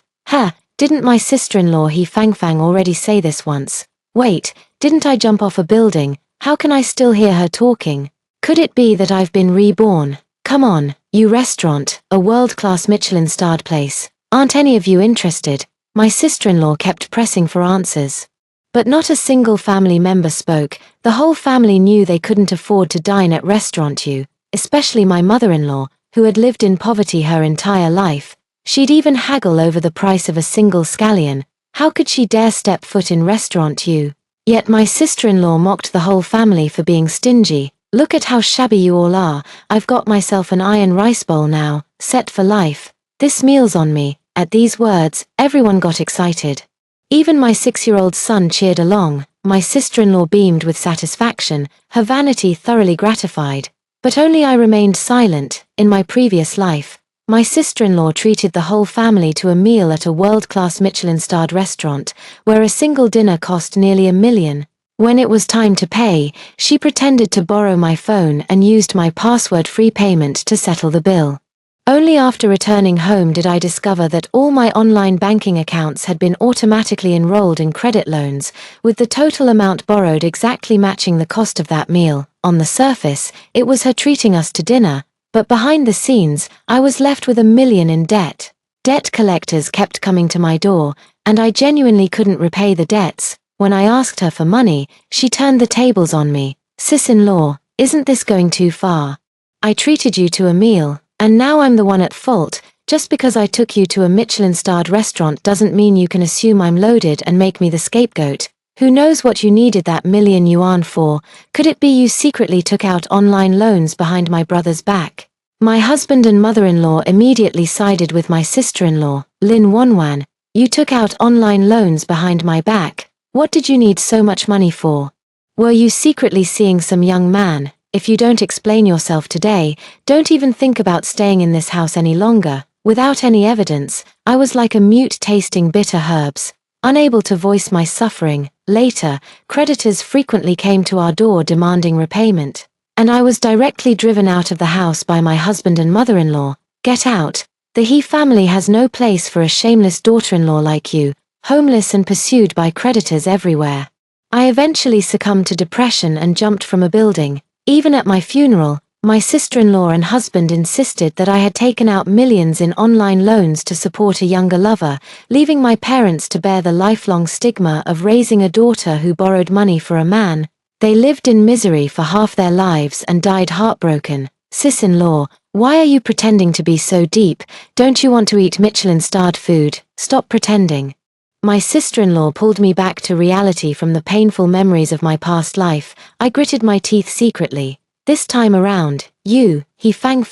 S1: Didn't my sister-in-law He Fangfang already say this once? Wait, didn't I jump off a building? How can I still hear her talking? Could it be that I've been reborn? Come on, you restaurant, a world-class Michelin-starred place. Aren't any of you interested? My sister-in-law kept pressing for answers. But not a single family member spoke. The whole family knew they couldn't afford to dine at Restaurant U, especially my mother-in-law, who had lived in poverty her entire life. She'd even haggle over the price of a single scallion. How could she dare step foot in Restaurant U? Yet my sister-in-law mocked the whole family for being stingy. Look at how shabby you all are. I've got myself an iron rice bowl now, set for life. This meal's on me. At these words, everyone got excited. Even my 6-year-old son cheered along. My sister-in-law beamed with satisfaction, her vanity thoroughly gratified. But only I remained silent. In my previous life, my sister-in-law treated the whole family to a meal at a world-class Michelin-starred restaurant, where a single dinner cost nearly $1 million. When it was time to pay, she pretended to borrow my phone and used my password-free payment to settle the bill. Only after returning home did I discover that all my online banking accounts had been automatically enrolled in credit loans, with the total amount borrowed exactly matching the cost of that meal. On the surface, it was her treating us to dinner, but behind the scenes, I was left with $1 million in debt. Debt collectors kept coming to my door, and I genuinely couldn't repay the debts. When I asked her for money, she turned the tables on me. Sis-in-law, isn't this going too far? I treated you to a meal, and now I'm the one at fault. Just because I took you to a Michelin-starred restaurant doesn't mean you can assume I'm loaded and make me the scapegoat. Who knows what you needed that $1,000,000 for? Could it be you secretly took out online loans behind my brother's back? My husband and mother-in-law immediately sided with my sister-in-law, Lin Wanwan. You took out online loans behind my back. What did you need so much money for? Were you secretly seeing some young man? If you don't explain yourself today, don't even think about staying in this house any longer. Without any evidence, I was like a mute tasting bitter herbs, unable to voice my suffering. Later, creditors frequently came to our door demanding repayment, and I was directly driven out of the house by my husband and mother-in-law. Get out. The He family has no place for a shameless daughter-in-law like you, homeless and pursued by creditors everywhere. I eventually succumbed to depression and jumped from a building. Even at my funeral, my sister-in-law and husband insisted that I had taken out millions in online loans to support a younger lover, leaving my parents to bear the lifelong stigma of raising a daughter who borrowed money for a man. They lived in misery for half their lives and died heartbroken. Sis-in-law, why are you pretending to be so deep? Don't you want to eat Michelin-starred food? Stop pretending. My sister-in-law pulled me back to reality from the painful memories of my past life. I gritted my teeth secretly. This time around, you, He Fang,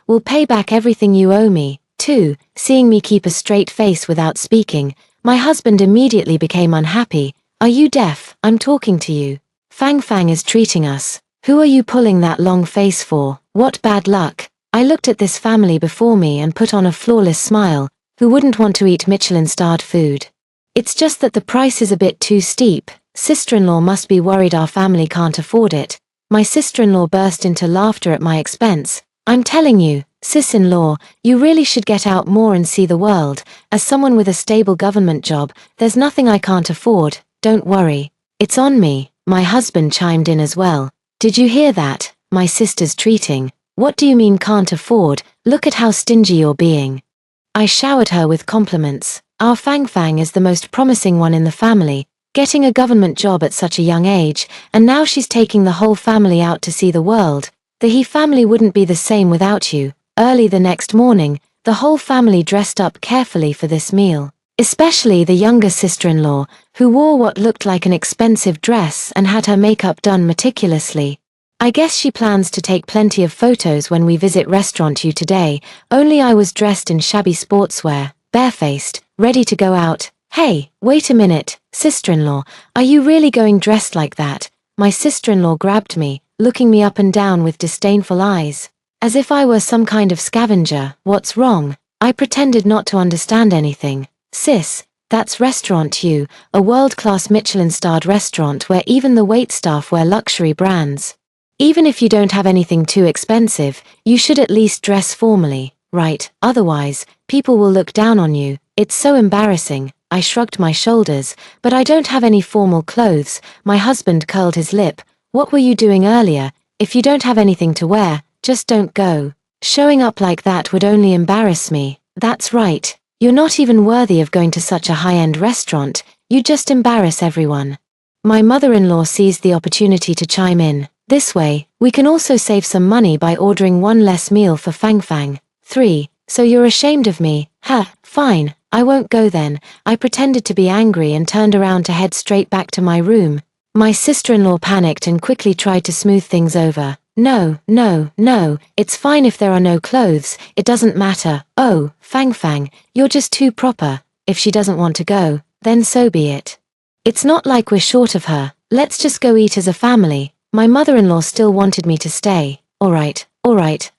S1: will pay back everything you owe me, too. Seeing me keep a straight face without speaking, my husband immediately became unhappy. Are you deaf? I'm talking to you. Fang is treating us. Who are you pulling that long face for? What bad luck. I looked at this family before me and put on a flawless smile. Who wouldn't want to eat Michelin-starred food? It's just that the price is a bit too steep. Sister-in-law must be worried our family can't afford it. My sister-in-law burst into laughter at my expense. I'm telling you, sis-in-law, you really should get out more and see the world. As someone with a stable government job, there's nothing I can't afford. Don't worry. It's on me. My husband chimed in as well. Did you hear that? My sister's treating. What do you mean can't afford? Look at how stingy you're being. I showered her with compliments. Our Fang is the most promising one in the family, getting a government job at such a young age, and now she's taking the whole family out to see the world. The He family wouldn't be the same without you. Early the next morning, the whole family dressed up carefully for this meal, especially the younger sister-in-law, who wore what looked like an expensive dress and had her makeup done meticulously. I guess she plans to take plenty of photos when we visit restaurant you today, only I was dressed in shabby sportswear, barefaced, ready to go out. Hey, wait a minute, sister-in-law, are you really going dressed like that? My sister-in-law grabbed me, looking me up and down with disdainful eyes, as if I were some kind of scavenger. What's wrong? I pretended not to understand anything. Sis, that's Restaurant You, a world-class Michelin-starred restaurant where even the waitstaff wear luxury brands. Even if you don't have anything too expensive, you should at least dress formally, right? Otherwise, people will look down on you. It's so embarrassing. I shrugged my shoulders, but I don't have any formal clothes. My husband curled his lip. What were you doing earlier? If you don't have anything to wear, just don't go. Showing up like that would only embarrass me. That's right. You're not even worthy of going to such a high-end restaurant. You just embarrass everyone. My mother-in-law seized the opportunity to chime in. This way, we can also save some money by ordering one less meal for Fang. 3. So you're ashamed of me? Fine. I won't go then. I pretended to be angry and turned around to head straight back to my room. My sister-in-law panicked and quickly tried to smooth things over. No, it's fine if there are no clothes, it doesn't matter. Oh, Fang, you're just too proper. If she doesn't want to go, then so be it. It's not like we're short of her. Let's just go eat as a family. My mother-in-law still wanted me to stay. Alright,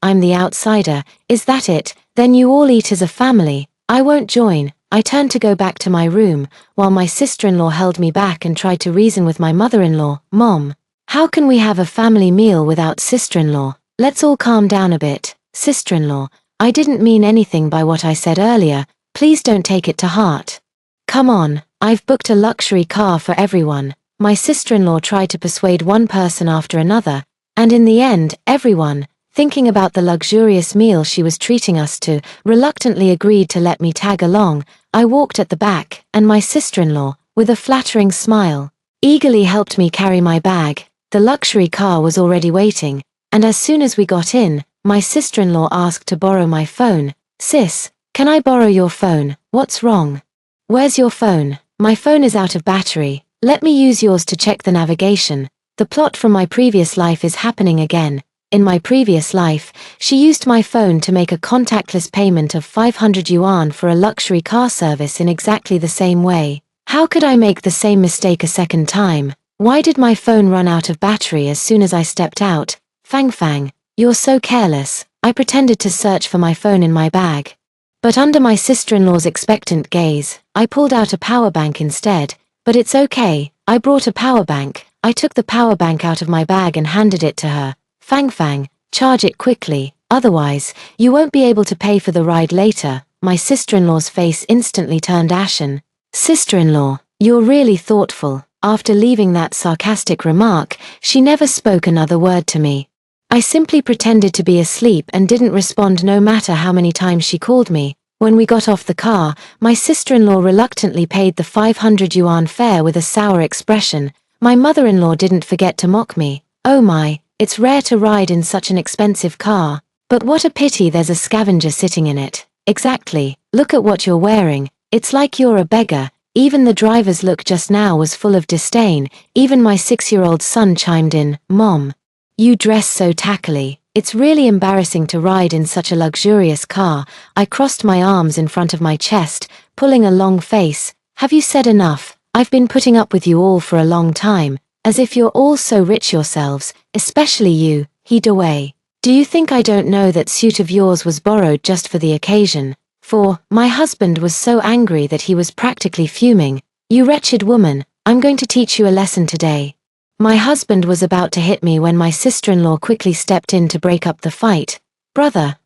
S1: I'm the outsider. Is that it? Then you all eat as a family. I won't join. I turned to go back to my room, while my sister-in-law held me back and tried to reason with my mother-in-law. Mom, how can we have a family meal without sister-in-law? Let's all calm down a bit. Sister-in-law, I didn't mean anything by what I said earlier. Please don't take it to heart. Come on, I've booked a luxury car for everyone. My sister-in-law tried to persuade one person after another, and in the end, everyone, thinking about the luxurious meal she was treating us to, reluctantly agreed to let me tag along. I walked at the back, and my sister-in-law, with a flattering smile, eagerly helped me carry my bag. The luxury car was already waiting, and as soon as we got in, my sister-in-law asked to borrow my phone. Sis, can I borrow your phone? What's wrong? Where's your phone? My phone is out of battery. Let me use yours to check the navigation. The plot from my previous life is happening again. In my previous life, she used my phone to make a contactless payment of 500 yuan for a luxury car service in exactly the same way. How could I make the same mistake a second time? Why did my phone run out of battery as soon as I stepped out? Fang, you're so careless. I pretended to search for my phone in my bag. But under my sister-in-law's expectant gaze, I pulled out a power bank instead. But it's okay, I brought a power bank. I took the power bank out of my bag and handed it to her. Fang, charge it quickly, otherwise, you won't be able to pay for the ride later. My sister-in-law's face instantly turned ashen. Sister-in-law, you're really thoughtful. After leaving that sarcastic remark, she never spoke another word to me. I simply pretended to be asleep and didn't respond no matter how many times she called me. When we got off the car, my sister-in-law reluctantly paid the 500 yuan fare with a sour expression. My mother-in-law didn't forget to mock me. Oh my, it's rare to ride in such an expensive car. But what a pity there's a scavenger sitting in it. Exactly, look at what you're wearing. It's like you're a beggar. Even the driver's look just now was full of disdain. Even my 6-year-old son chimed in, Mom, you dress so tackily. It's really embarrassing to ride in such a luxurious car. I crossed my arms in front of my chest, pulling a long face. Have you said enough? I've been putting up with you all for a long time. As if you're all so rich yourselves, especially you, heed away. Do you think I don't know that suit of yours was borrowed just for the occasion? For, my husband was so angry that he was practically fuming. You wretched woman, I'm going to teach you a lesson today. My husband was about to hit me when my sister-in-law quickly stepped in to break up the fight. Brother,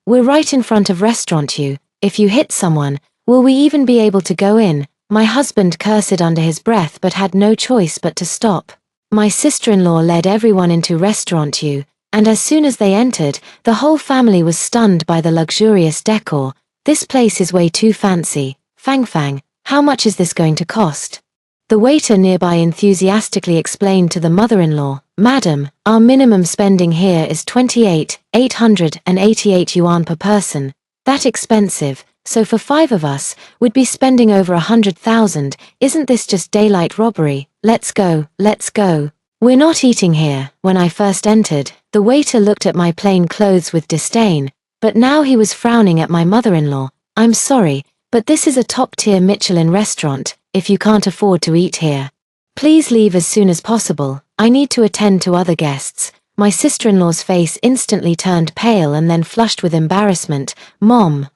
S1: we're right in front of restaurant you. If you hit someone, will we even be able to go in? My husband cursed under his breath but had no choice but to stop. My sister-in-law led everyone into restaurant you, and as soon as they entered, the whole family was stunned by the luxurious decor. This place is way too fancy. Fang, how much is this going to cost? The waiter nearby enthusiastically explained to the mother-in-law, Madam, our minimum spending here is 888 yuan per person. That expensive. So for 5 of us, we'd be spending over 100,000. Isn't this just daylight robbery? Let's go. We're not eating here. When I first entered, the waiter looked at my plain clothes with disdain, but now he was frowning at my mother-in-law. I'm sorry, but this is a top-tier Michelin restaurant. If you can't afford to eat here, please leave as soon as possible. I need to attend to other guests. My sister-in-law's face instantly turned pale and then flushed with embarrassment. Mom,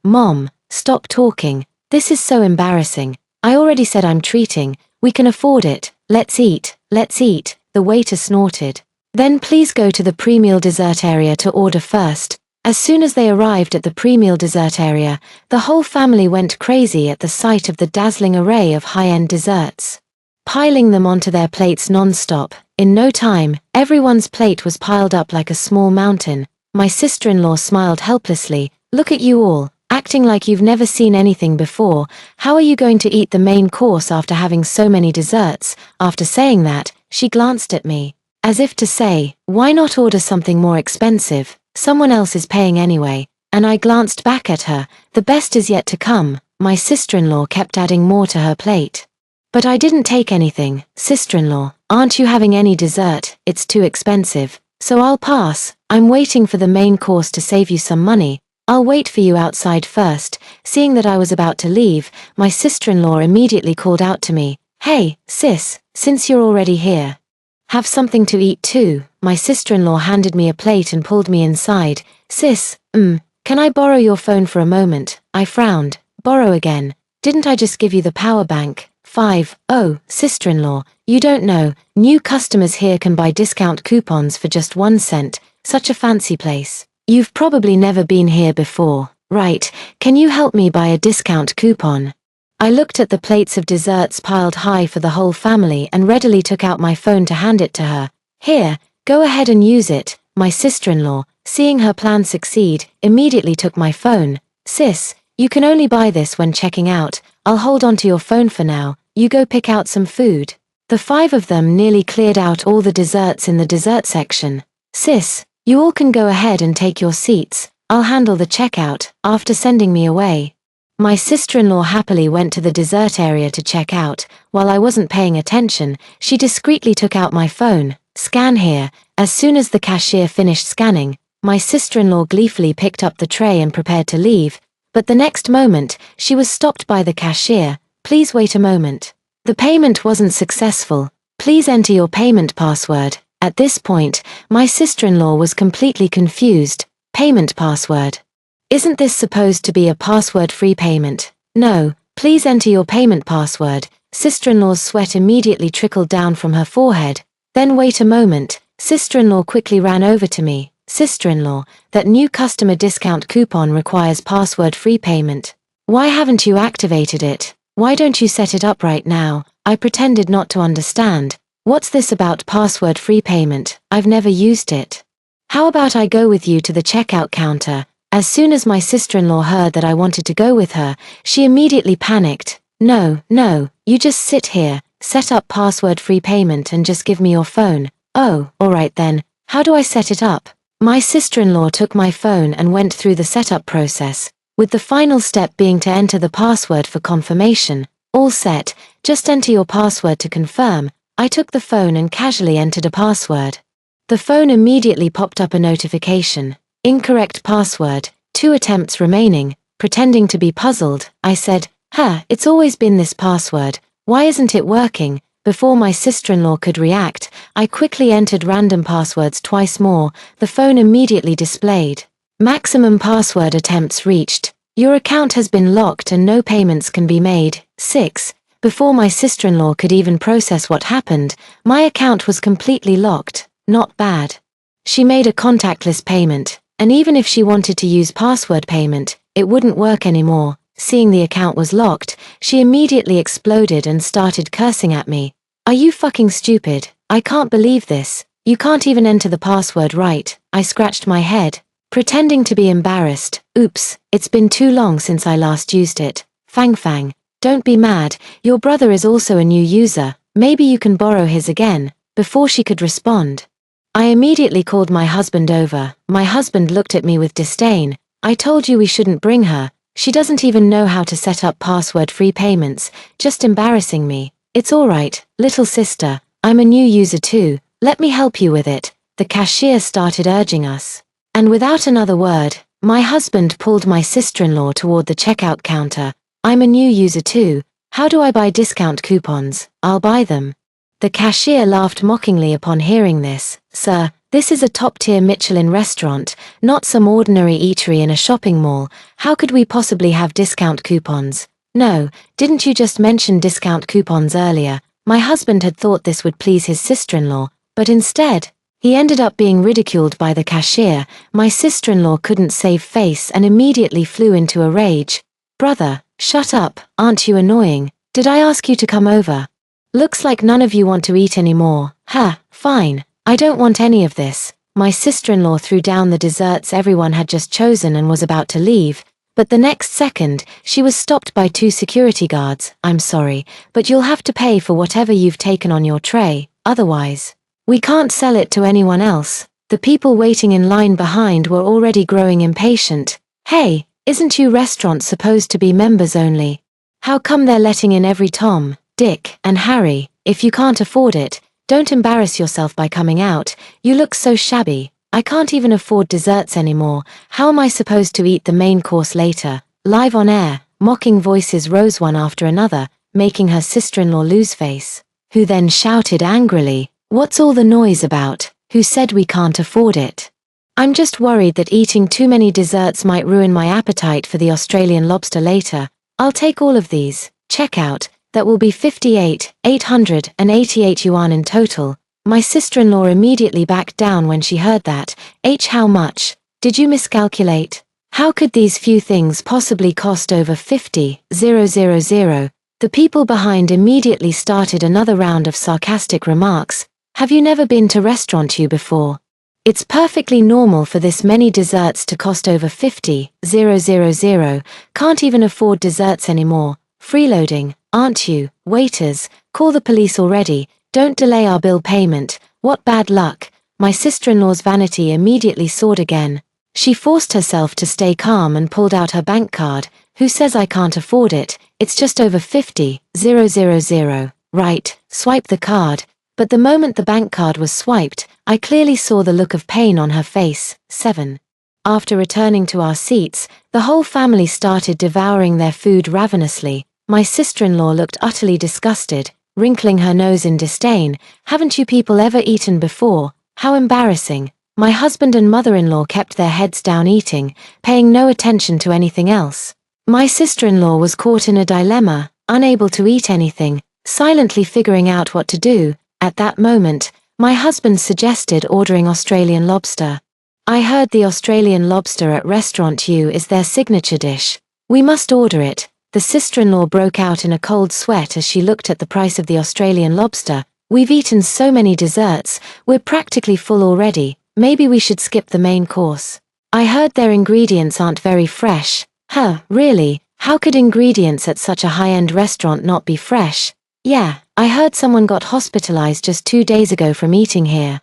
S1: stop talking. This is so embarrassing. I already said I'm treating. We can afford it. Let's eat. The waiter snorted. Then please go to the pre-meal dessert area to order first. As soon as they arrived at the pre-meal dessert area, the whole family went crazy at the sight of the dazzling array of high-end desserts, piling them onto their plates non-stop. In no time, everyone's plate was piled up like a small mountain. My sister-in-law smiled helplessly. Look at you all, acting like you've never seen anything before. How are you going to eat the main course after having so many desserts? After saying that, she glanced at me, as if to say, why not order something more expensive? Someone else is paying anyway. And I glanced back at her. The best is yet to come. My sister-in-law kept adding more to her plate. But I didn't take anything. Sister-in-law, aren't you having any dessert? It's too expensive. So I'll pass. I'm waiting for the main course to save you some money. I'll wait for you outside first. Seeing that I was about to leave, my sister-in-law immediately called out to me, Hey, sis, since you're already here, have something to eat too. My sister-in-law handed me a plate and pulled me inside. Sis, can I borrow your phone for a moment? I frowned. Borrow again. Didn't I just give you the power bank? 5. Oh, sister-in-law, you don't know, new customers here can buy discount coupons for just 1 cent. Such a fancy place. You've probably never been here before, right? Can you help me buy a discount coupon? I looked at the plates of desserts piled high for the whole family and readily took out my phone to hand it to her. Here, go ahead and use it. My sister-in-law, seeing her plan succeed, immediately took my phone. Sis, you can only buy this when checking out. I'll hold on to your phone for now. You go pick out some food. The 5 of them nearly cleared out all the desserts in the dessert section. Sis, you all can go ahead and take your seats. I'll handle the checkout, after sending me away. My sister-in-law happily went to the dessert area to check out. While I wasn't paying attention, she discreetly took out my phone. Scan here. As soon as the cashier finished scanning, my sister-in-law gleefully picked up the tray and prepared to leave, but the next moment, she was stopped by the cashier. Please wait a moment. The payment wasn't successful. Please enter your payment password. At this point, my sister-in-law was completely confused. Payment password. Isn't this supposed to be a password-free payment? No, please enter your payment password. Sister-in-law's sweat immediately trickled down from her forehead. Then wait a moment. Sister-in-law quickly ran over to me. Sister-in-law, that new customer discount coupon requires password-free payment. Why haven't you activated it? Why don't you set it up right now? I pretended not to understand. What's this about password-free payment? I've never used it. How about I go with you to the checkout counter? As soon as my sister-in-law heard that I wanted to go with her, she immediately panicked. No, you just sit here, set up password-free payment and just give me your phone. Oh, alright then. How do I set it up? My sister-in-law took my phone and went through the setup process, with the final step being to enter the password for confirmation. All set, just enter your password to confirm. I took the phone and casually entered a password. The phone immediately popped up a notification. Incorrect password, 2 attempts remaining. Pretending to be puzzled, I said, it's always been this password. Why isn't it working? Before my sister-in-law could react, I quickly entered random passwords twice more. The phone immediately displayed. Maximum password attempts reached. Your account has been locked and no payments can be made. 6. Before my sister-in-law could even process what happened, my account was completely locked. Not bad. She made a contactless payment, and even if she wanted to use password payment, it wouldn't work anymore. Seeing the account was locked, she immediately exploded and started cursing at me. Are you fucking stupid? I can't believe this. You can't even enter the password right. I scratched my head, pretending to be embarrassed. Oops, it's been too long since I last used it. Fang. Don't be mad, your brother is also a new user. Maybe you can borrow his again. Before she could respond, I immediately called my husband over. My husband looked at me with disdain. I told you we shouldn't bring her. She doesn't even know how to set up password-free payments, just embarrassing me. It's alright, little sister, I'm a new user too, let me help you with it. The cashier started urging us. And without another word, my husband pulled my sister-in-law toward the checkout counter. I'm a new user too. How do I buy discount coupons? I'll buy them. The cashier laughed mockingly upon hearing this. Sir, this is a top-tier Michelin restaurant, not some ordinary eatery in a shopping mall. How could we possibly have discount coupons? No, didn't you just mention discount coupons earlier? My husband had thought this would please his sister-in-law, but instead, he ended up being ridiculed by the cashier. My sister-in-law couldn't save face and immediately flew into a rage. Brother, shut up, aren't you annoying? Did I ask you to come over? Looks like none of you want to eat anymore. Fine. I don't want any of this. My sister-in-law threw down the desserts everyone had just chosen and was about to leave, but the next second, she was stopped by 2 security guards. I'm sorry, but you'll have to pay for whatever you've taken on your tray, otherwise, we can't sell it to anyone else. The people waiting in line behind were already growing impatient. Hey, isn't your restaurant supposed to be members only? How come they're letting in every Tom, Dick, and Harry? If you can't afford it, don't embarrass yourself by coming out. You look so shabby. I can't even afford desserts anymore. How am I supposed to eat the main course later? Live on air, mocking voices rose one after another, making her sister-in-law lose face, who then shouted angrily, "What's all the noise about? Who said we can't afford it? I'm just worried that eating too many desserts might ruin my appetite for the Australian lobster later. I'll take all of these. Check out. That will be 58,888 yuan in total." My sister-in-law immediately backed down when she heard that. How much? Did you miscalculate? How could these few things possibly cost over 50,000? The people behind immediately started another round of sarcastic remarks. Have you never been to restaurant you before? It's perfectly normal for this many desserts to cost over 50,000. Can't even afford desserts anymore. Freeloading, aren't you? Waiters, call the police already. Don't delay our bill payment. What bad luck. My sister-in-law's vanity immediately soared again. She forced herself to stay calm and pulled out her bank card. Who says I can't afford it? It's just over 50,000. Right, swipe the card. But the moment the bank card was swiped, I clearly saw the look of pain on her face. 7. After returning to our seats, the whole family started devouring their food ravenously. My sister-in-law looked utterly disgusted, wrinkling her nose in disdain. Haven't you people ever eaten before? How embarrassing. My husband and mother-in-law kept their heads down eating, paying no attention to anything else. My sister-in-law was caught in a dilemma, unable to eat anything, silently figuring out what to do. At that moment, my husband suggested ordering Australian lobster. I heard the Australian lobster at Restaurant U is their signature dish. We must order it. The sister-in-law broke out in a cold sweat as she looked at the price of the Australian lobster. We've eaten so many desserts, we're practically full already. Maybe we should skip the main course. I heard their ingredients aren't very fresh. Huh, really? How could ingredients at such a high-end restaurant not be fresh? Yeah, I heard someone got hospitalized just 2 days ago from eating here.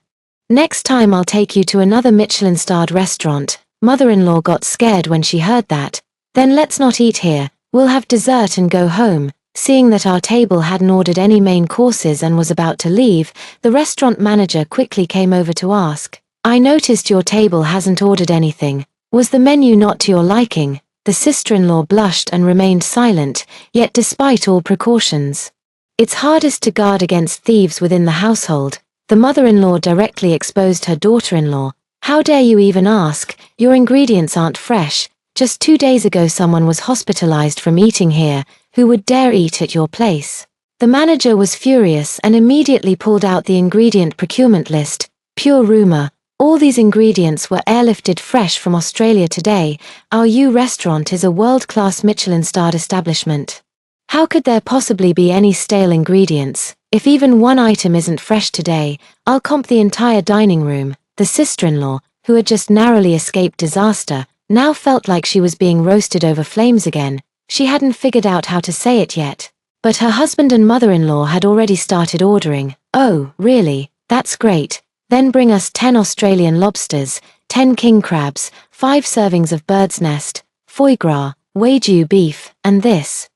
S1: Next time I'll take you to another Michelin-starred restaurant. Mother-in-law got scared when she heard that. Then let's not eat here, we'll have dessert and go home. Seeing that our table hadn't ordered any main courses and was about to leave, the restaurant manager quickly came over to ask, I noticed your table hasn't ordered anything. Was the menu not to your liking? The sister-in-law blushed and remained silent, yet despite all precautions. It's hardest to guard against thieves within the household. The mother-in-law directly exposed her daughter-in-law. How dare you even ask? Your ingredients aren't fresh. Just 2 days ago someone was hospitalized from eating here. Who would dare eat at your place? The manager was furious and immediately pulled out the ingredient procurement list. Pure rumor. All these ingredients were airlifted fresh from Australia today. Our U restaurant is a world-class Michelin-starred establishment. How could there possibly be any stale ingredients? If even one item isn't fresh today, I'll comp the entire dining room. The sister-in-law, who had just narrowly escaped disaster, now felt like she was being roasted over flames again. She hadn't figured out how to say it yet. But her husband and mother-in-law had already started ordering. Oh, really? That's great. Then bring us 10 Australian lobsters, 10 king crabs, 5 servings of bird's nest, foie gras, wagyu beef, and this.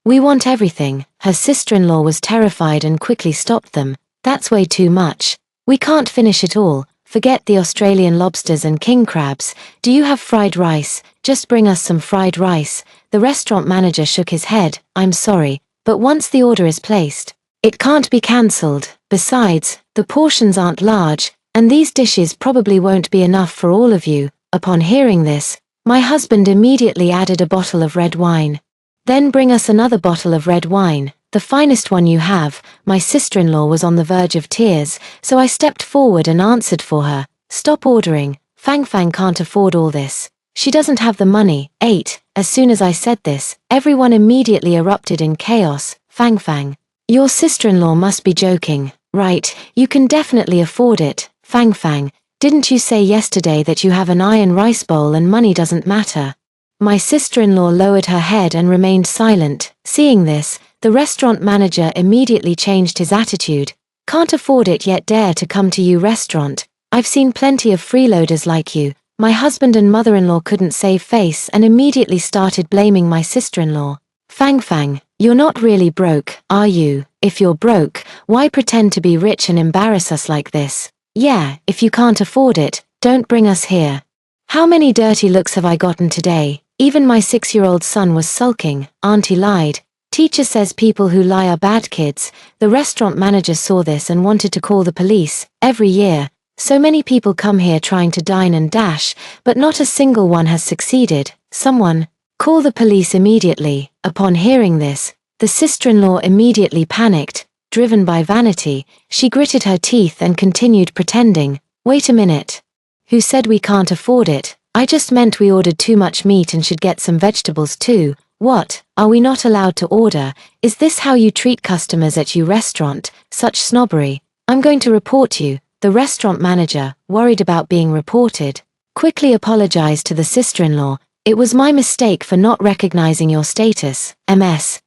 S1: We want everything. Her sister-in-law was terrified and quickly stopped them. That's way too much. We can't finish it all. Forget the Australian lobsters and king crabs. Do you have fried rice? Just bring us some fried rice. The restaurant manager shook his head. I'm sorry, but once the order is placed, it can't be cancelled. Besides, the portions aren't large, and these dishes probably won't be enough for all of you. Upon hearing this, my husband immediately added a bottle of red wine. Then bring us another bottle of red wine, the finest one you have. My sister-in-law was on the verge of tears, so I stepped forward and answered for her. Stop ordering. Fang Fang can't afford all this. She doesn't have the money. 8. As soon as I said this, everyone immediately erupted in chaos. Fang Fang. Your sister-in-law must be joking. Right, you can definitely afford it. Fang Fang, didn't you say yesterday that you have an iron rice bowl and money doesn't matter? My sister-in-law lowered her head and remained silent. Seeing this, the restaurant manager immediately changed his attitude. Can't afford it yet dare to come to you restaurant. I've seen plenty of freeloaders like you. My husband and mother-in-law couldn't save face and immediately started blaming my sister-in-law. Fang Fang, you're not really broke, are you? If you're broke, why pretend to be rich and embarrass us like this? Yeah, if you can't afford it, don't bring us here. How many dirty looks have I gotten today? Even my 6-year-old son was sulking. Auntie lied. Teacher says people who lie are bad kids. The restaurant manager saw this and wanted to call the police. Every year, so many people come here trying to dine and dash, but not a single one has succeeded. Someone, call the police immediately. Upon hearing this, the sister-in-law immediately panicked. Driven by vanity, she gritted her teeth and continued pretending. Wait a minute. Who said we can't afford it? I just meant we ordered too much meat and should get some vegetables too. What? Are we not allowed to order? Is this how you treat customers at your restaurant? Such snobbery. I'm going to report you. The restaurant manager, worried about being reported, quickly apologized to the sister-in-law. It was my mistake for not recognizing your status. MS.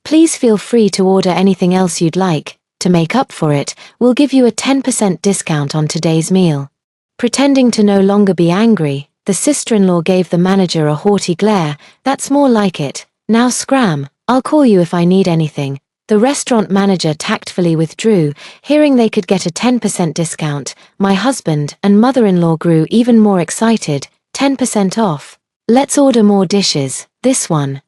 S1: Please feel free to order anything else you'd like. To make up for it, we'll give you a 10% discount on today's meal. Pretending to no longer be angry, the The sister-in-law gave the manager a haughty glare. "That's more like it. Now scram, I'll call you if I need anything." The restaurant manager tactfully withdrew. Hearing they could get a 10% discount, my husband and mother-in-law grew even more excited. 10% off. "Let's order more dishes. This one,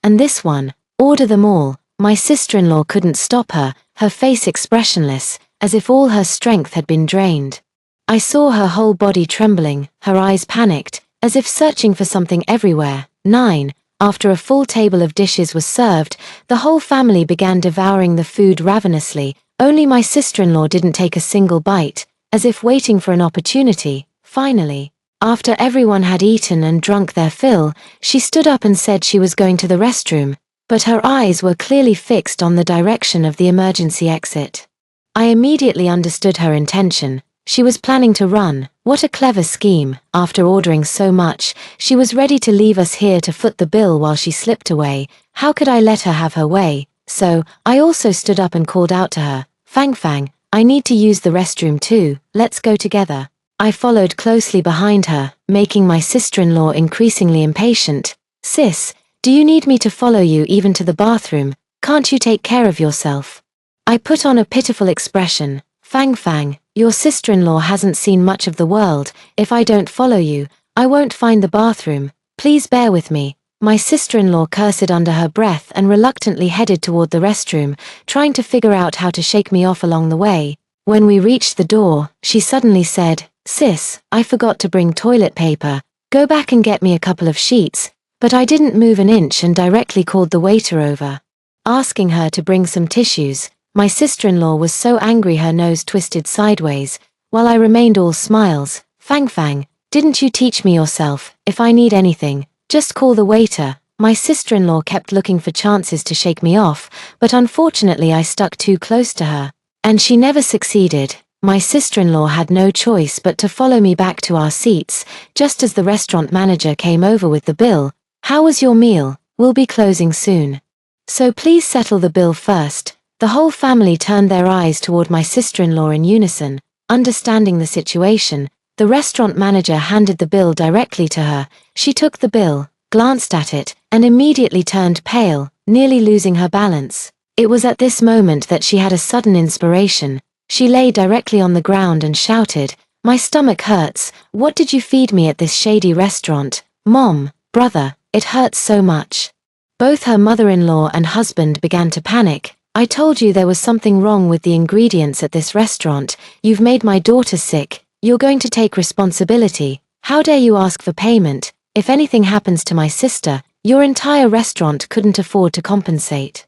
S1: and this one. Order them all." My sister-in-law couldn't stop her, her face expressionless, as if all her strength had been drained. I saw her whole body trembling, her eyes panicked, as if searching for something everywhere. 9. After a full table of dishes was served, the whole family began devouring the food ravenously. Only my sister-in-law didn't take a single bite, as if waiting for an opportunity. Finally, after everyone had eaten and drunk their fill, she stood up and said she was going to the restroom, but her eyes were clearly fixed on the direction of the emergency exit. I immediately understood her intention. She was planning to run. What a clever scheme. After ordering so much, she was ready to leave us here to foot the bill while she slipped away. How could I let her have her way? So, I also stood up and called out to her, "Fang Fang, I need to use the restroom too, let's go together." I followed closely behind her, making my sister-in-law increasingly impatient. "Sis, do you need me to follow you even to the bathroom? Can't you take care of yourself?" I put on a pitiful expression. "Fang Fang, your sister-in-law hasn't seen much of the world. If I don't follow you, I won't find the bathroom. Please bear with me." My sister-in-law cursed under her breath and reluctantly headed toward the restroom, trying to figure out how to shake me off along the way. When we reached the door, she suddenly said, "Sis, I forgot to bring toilet paper. Go back and get me a couple of sheets." But I didn't move an inch and directly called the waiter over, asking her to bring some tissues. My sister-in-law was so angry her nose twisted sideways, while I remained all smiles. "Fang Fang, didn't you teach me yourself? If I need anything, just call the waiter." My sister-in-law kept looking for chances to shake me off, but unfortunately I stuck too close to her, and she never succeeded. My sister-in-law had no choice but to follow me back to our seats, just as the restaurant manager came over with the bill. "How was your meal? We'll be closing soon, so please settle the bill first." The whole family turned their eyes toward my sister-in-law in unison. Understanding the situation, the restaurant manager handed the bill directly to her. She took the bill, glanced at it, and immediately turned pale, nearly losing her balance. It was at this moment that she had a sudden inspiration. She lay directly on the ground and shouted, "My stomach hurts. What did you feed me at this shady restaurant? Mom, brother, it hurts so much." Both her mother-in-law and husband began to panic. "I told you there was something wrong with the ingredients at this restaurant. You've made my daughter sick. You're going to take responsibility. How dare you ask for payment? If anything happens to my sister, your entire restaurant couldn't afford to compensate."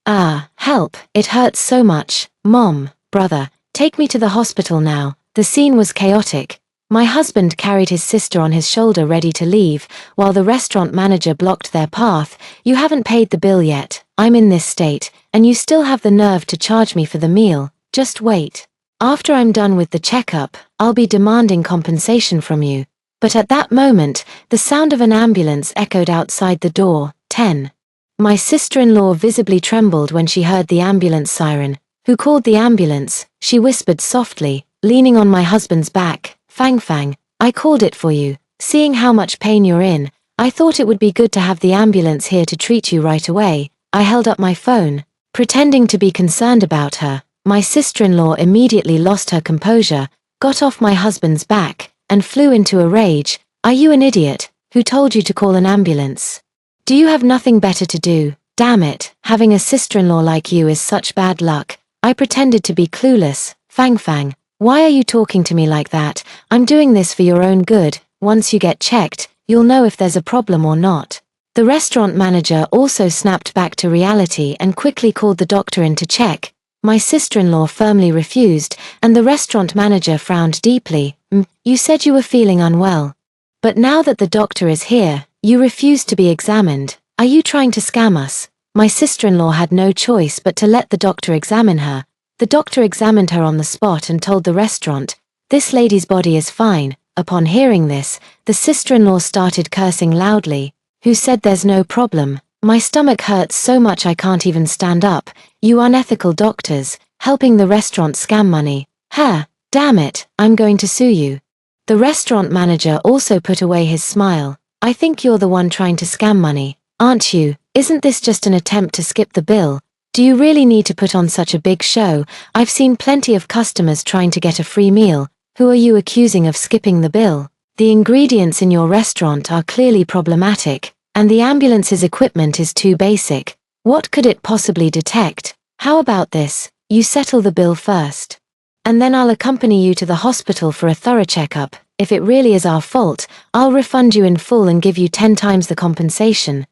S1: Help, it hurts so much. Mom, brother, take me to the hospital now." The scene was chaotic. My husband carried his sister on his shoulder ready to leave, while the restaurant manager blocked their path. "You haven't paid the bill yet. I'm in this state, and you still have the nerve to charge me for the meal. Just wait. After I'm done with the checkup, I'll be demanding compensation from you." But at that moment, the sound of an ambulance echoed outside the door. 10. My sister-in-law visibly trembled when she heard the ambulance siren. "Who called the ambulance?" she whispered softly, leaning on my husband's back. "Fang Fang, I called it for you. Seeing how much pain you're in, I thought it would be good to have the ambulance here to treat you right away." I held up my phone, pretending to be concerned about her. My sister-in-law immediately lost her composure, got off my husband's back, and flew into a rage. "Are you an idiot? Who told you to call an ambulance? Do you have nothing better to do? Damn it, having a sister-in-law like you is such bad luck." I pretended to be clueless. "Fang Fang, why are you talking to me like that? I'm doing this for your own good. Once you get checked, you'll know if there's a problem or not." The restaurant manager also snapped back to reality and quickly called the doctor in to check. My sister-in-law firmly refused, and the restaurant manager frowned deeply. You said you were feeling unwell. But now that the doctor is here, you refuse to be examined. Are you trying to scam us?" My sister-in-law had no choice but to let the doctor examine her. The doctor examined her on the spot and told the restaurant, "This lady's body is fine." Upon hearing this, the sister-in-law started cursing loudly. "Who said there's no problem? My stomach hurts so much I can't even stand up. You unethical doctors, helping the restaurant scam money. Damn it, I'm going to sue you." The restaurant manager also put away his smile. I think you're the one trying to scam money, aren't you? Isn't this just an attempt to skip the bill? Do you really need to put on such a big show? I've seen plenty of customers trying to get a free meal. Who are you accusing of skipping the bill? The ingredients in your restaurant are clearly problematic, and the ambulance's equipment is too basic. What could it possibly detect? How about this? You settle the bill first. And then I'll accompany you to the hospital for a thorough checkup. If it really is our fault, I'll refund you in full and give you 10 times the compensation.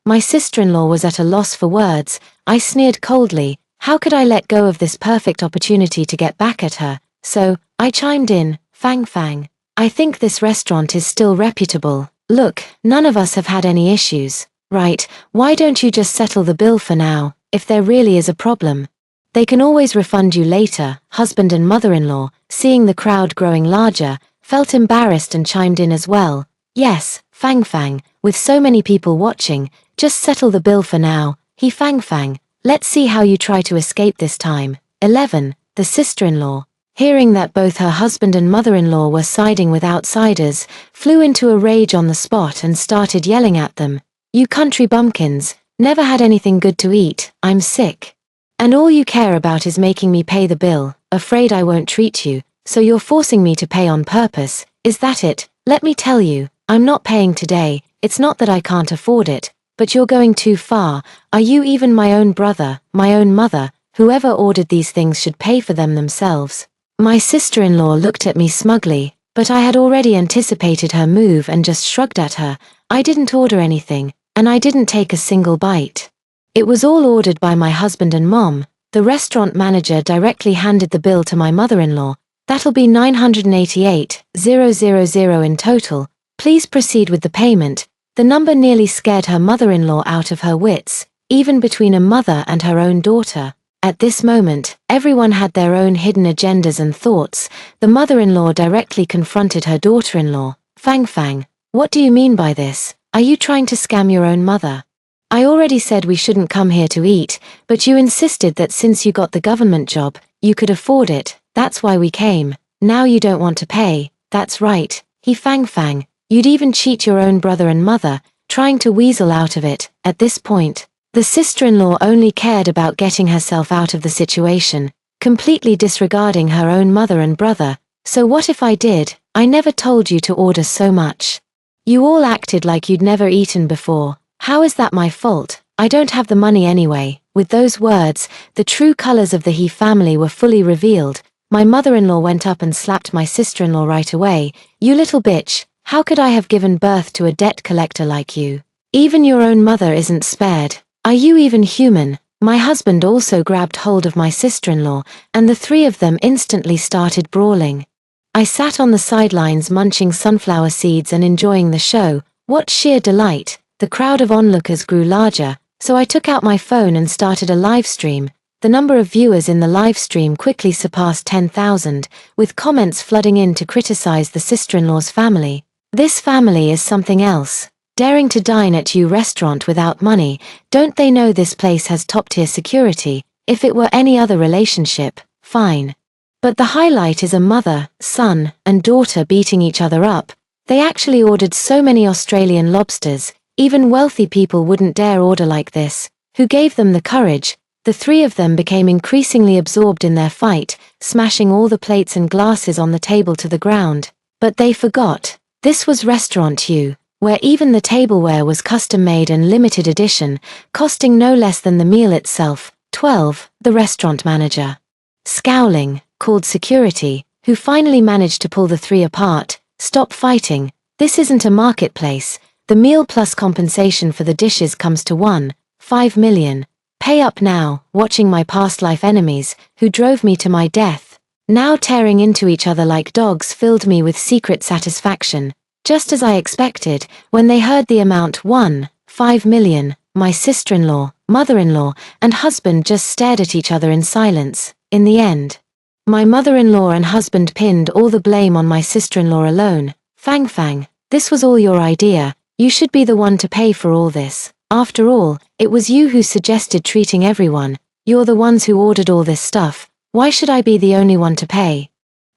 S1: My sister-in-law was at a loss for words. I sneered coldly. How could I let go of this perfect opportunity to get back at her? So, I chimed in, Fang. I think this restaurant is still reputable. Look, none of us have had any issues. Right, why don't you just settle the bill for now, if there really is a problem? They can always refund you later. Husband and mother-in-law, seeing the crowd growing larger, felt embarrassed and chimed in as well. Yes, Fang, with so many people watching, just settle the bill for now. Fang, let's see how you try to escape this time. 11. The sister-in-law, hearing that both her husband and mother-in-law were siding with outsiders, flew into a rage on the spot and started yelling at them. You country bumpkins, never had anything good to eat, I'm sick. And all you care about is making me pay the bill, afraid I won't treat you, so you're forcing me to pay on purpose, is that it? Let me tell you, I'm not paying today. It's not that I can't afford it, but you're going too far. Are you even my own brother, my own mother? Whoever ordered these things should pay for them themselves. My sister-in-law looked at me smugly, but I had already anticipated her move and just shrugged at her. I didn't order anything, and I didn't take a single bite. It was all ordered by my husband and mom. The restaurant manager directly handed the bill to my mother-in-law. That'll be $988,000 in total. Please proceed with the payment. The number nearly scared her mother-in-law out of her wits, even between a mother and her own daughter. At this moment, everyone had their own hidden agendas and thoughts. The mother-in-law directly confronted her daughter-in-law. Fang, what do you mean by this? Are you trying to scam your own mother? I already said we shouldn't come here to eat, but you insisted that since you got the government job, you could afford it. That's why we came. Now you don't want to pay. That's right. Fang, you'd even cheat your own brother and mother, trying to weasel out of it. At this point, the sister-in-law only cared about getting herself out of the situation, completely disregarding her own mother and brother. So what if I did? I never told you to order so much. You all acted like you'd never eaten before. How is that my fault? I don't have the money anyway. With those words, the true colors of the He family were fully revealed. My mother-in-law went up and slapped my sister-in-law right away. You little bitch, how could I have given birth to a debt collector like you? Even your own mother isn't spared. Are you even human? My husband also grabbed hold of my sister-in-law, and the three of them instantly started brawling. I sat on the sidelines munching sunflower seeds and enjoying the show. What sheer delight! The crowd of onlookers grew larger, so I took out my phone and started a live stream. The number of viewers in the live stream quickly surpassed 10,000, with comments flooding in to criticize the sister-in-law's family. This family is something else. Daring to dine at your restaurant without money, don't they know this place has top-tier security? If it were any other relationship, fine. But the highlight is a mother, son, and daughter beating each other up. They actually ordered so many Australian lobsters. Even wealthy people wouldn't dare order like this. Who gave them the courage? The three of them became increasingly absorbed in their fight, smashing all the plates and glasses on the table to the ground. But they forgot. This was Restaurant U, where even the tableware was custom-made and limited edition, costing no less than the meal itself. 12. The restaurant manager, scowling, called security, who finally managed to pull the three apart. Stop fighting. This isn't a marketplace. The meal plus compensation for the dishes comes to $1.5 million. Pay up now. Watching my past life enemies, who drove me to my death, now tearing into each other like dogs, filled me with secret satisfaction. Just as I expected, when they heard the amount $1.5 million, my sister-in-law, mother-in-law, and husband just stared at each other in silence. In the end, my mother-in-law and husband pinned all the blame on my sister-in-law alone. Fang, this was all your idea. You should be the one to pay for all this. After all, it was you who suggested treating everyone. You're the ones who ordered all this stuff. Why should I be the only one to pay?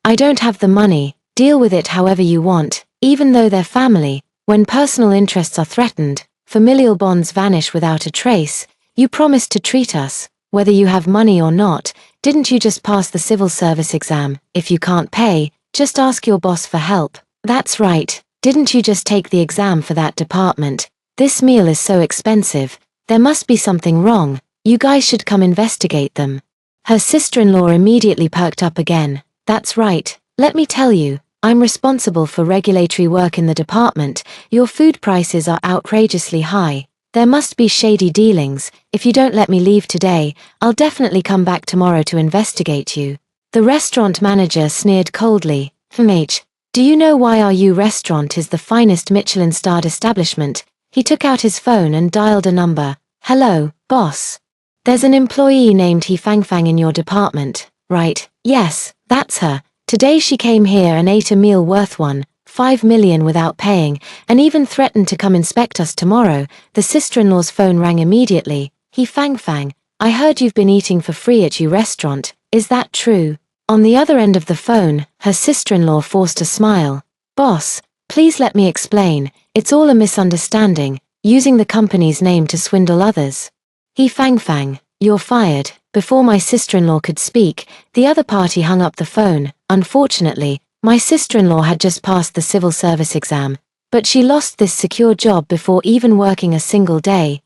S1: I don't have the money. Deal with it however you want, even though they're family. When personal interests are threatened, familial bonds vanish without a trace. You promised to treat us, whether you have money or not. Didn't you just pass the civil service exam? If you can't pay, just ask your boss for help. That's right, didn't you just take the exam for that department? This meal is so expensive. There must be something wrong. You guys should come investigate them. Her sister-in-law immediately perked up again. That's right, let me tell you, I'm responsible for regulatory work in the department. Your food prices are outrageously high. There must be shady dealings. If you don't let me leave today, I'll definitely come back tomorrow to investigate you. The restaurant manager sneered coldly. Do you know why our restaurant is the finest Michelin-starred establishment? He took out his phone and dialed a number. Hello, boss. There's an employee named He Fang Fang in your department, right? Yes, that's her. Today she came here and ate a meal worth 1.5 million without paying, and even threatened to come inspect us tomorrow. The sister-in-law's phone rang immediately. He Fang Fang, I heard you've been eating for free at your restaurant. Is that true? On the other end of the phone, her sister-in-law forced a smile. Boss, please let me explain. It's all a misunderstanding, using the company's name to swindle others. He Fang Fang, you're fired. Before my sister-in-law could speak, the other party hung up the phone. Unfortunately, my sister-in-law had just passed the civil service exam, but she lost this secure job before even working a single day.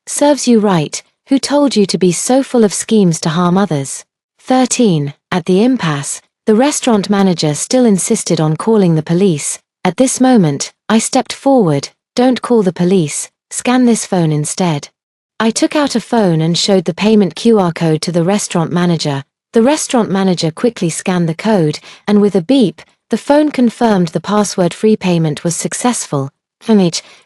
S1: Serves you right. Who told you to be so full of schemes to harm others? 13. At the impasse, the restaurant manager still insisted on calling the police. At this moment, I stepped forward. Don't call the police, scan this phone instead. I took out a phone and showed the payment QR code to the restaurant manager. The restaurant manager quickly scanned the code, and with a beep, the phone confirmed the password-free payment was successful.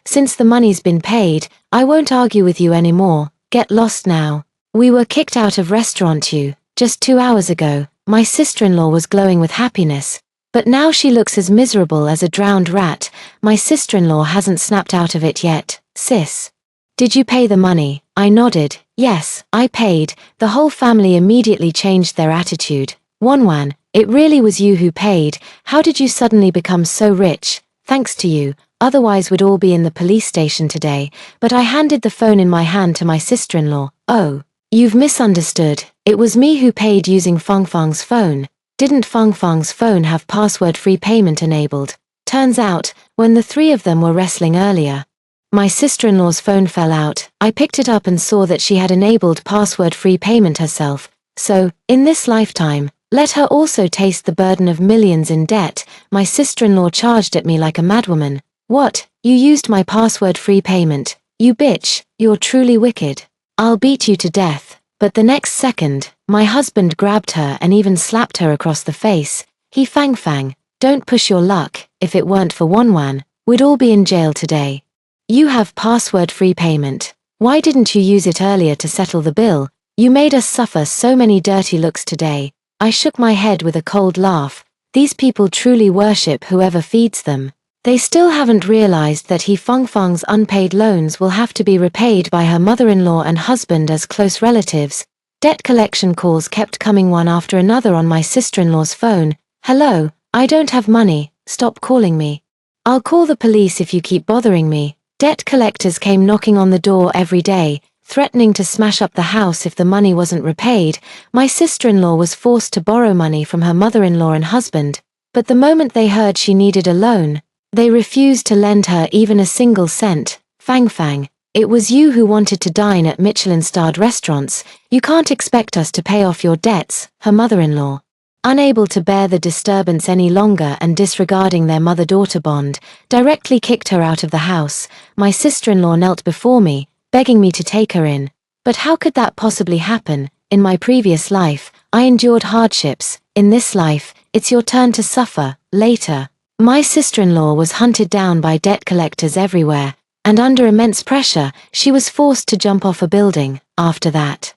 S1: Since the money's been paid, I won't argue with you anymore. Get lost now. We were kicked out of restaurant just 2 hours ago. My sister-in-law was glowing with happiness, but now she looks as miserable as a drowned rat. My sister-in-law hasn't snapped out of it yet. Sis, did you pay the money? I nodded. Yes, I paid. The whole family immediately changed their attitude. Wanwan, it really was you who paid. How did you suddenly become so rich? Thanks to you, otherwise we'd all be in the police station today. But I handed the phone in my hand to my sister-in-law. Oh, you've misunderstood. It was me who paid using Fang Fang's phone. Didn't Fang Fang's phone have password-free payment enabled? Turns out, when the three of them were wrestling earlier, my sister-in-law's phone fell out. I picked it up and saw that she had enabled password-free payment herself. So, in this lifetime, let her also taste the burden of millions in debt. My sister-in-law charged at me like a madwoman. What? You used my password-free payment? You bitch, you're truly wicked. I'll beat you to death. But the next second, my husband grabbed her and even slapped her across the face. He Fang Fang, don't push your luck. If it weren't for Wanwan, we'd all be in jail today. You have password-free payment. Why didn't you use it earlier to settle the bill? You made us suffer so many dirty looks today. I shook my head with a cold laugh. These people truly worship whoever feeds them. They still haven't realized that He Fang Fang's unpaid loans will have to be repaid by her mother-in-law and husband as close relatives. Debt collection calls kept coming one after another on my sister-in-law's phone. Hello, I don't have money, stop calling me. I'll call the police if you keep bothering me. Debt collectors came knocking on the door every day, threatening to smash up the house if the money wasn't repaid. My sister-in-law was forced to borrow money from her mother-in-law and husband, but the moment they heard she needed a loan, they refused to lend her even a single cent. Fang Fang, it was you who wanted to dine at Michelin-starred restaurants. You can't expect us to pay off your debts. Her mother-in-law, unable to bear the disturbance any longer and disregarding their mother-daughter bond, directly kicked her out of the house. My sister-in-law knelt before me, begging me to take her in. But how could that possibly happen? In my previous life, I endured hardships. In this life, it's your turn to suffer. Later, my sister-in-law was hunted down by debt collectors everywhere, and under immense pressure, she was forced to jump off a building. After that,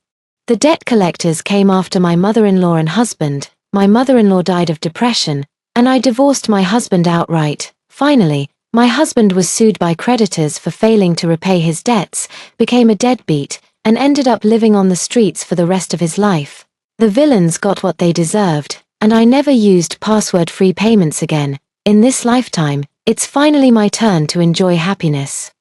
S1: the debt collectors came after my mother-in-law and husband. My mother-in-law died of depression, and I divorced my husband outright. Finally, my husband was sued by creditors for failing to repay his debts, became a deadbeat, and ended up living on the streets for the rest of his life. The villains got what they deserved, and I never used password-free payments again. In this lifetime, it's finally my turn to enjoy happiness.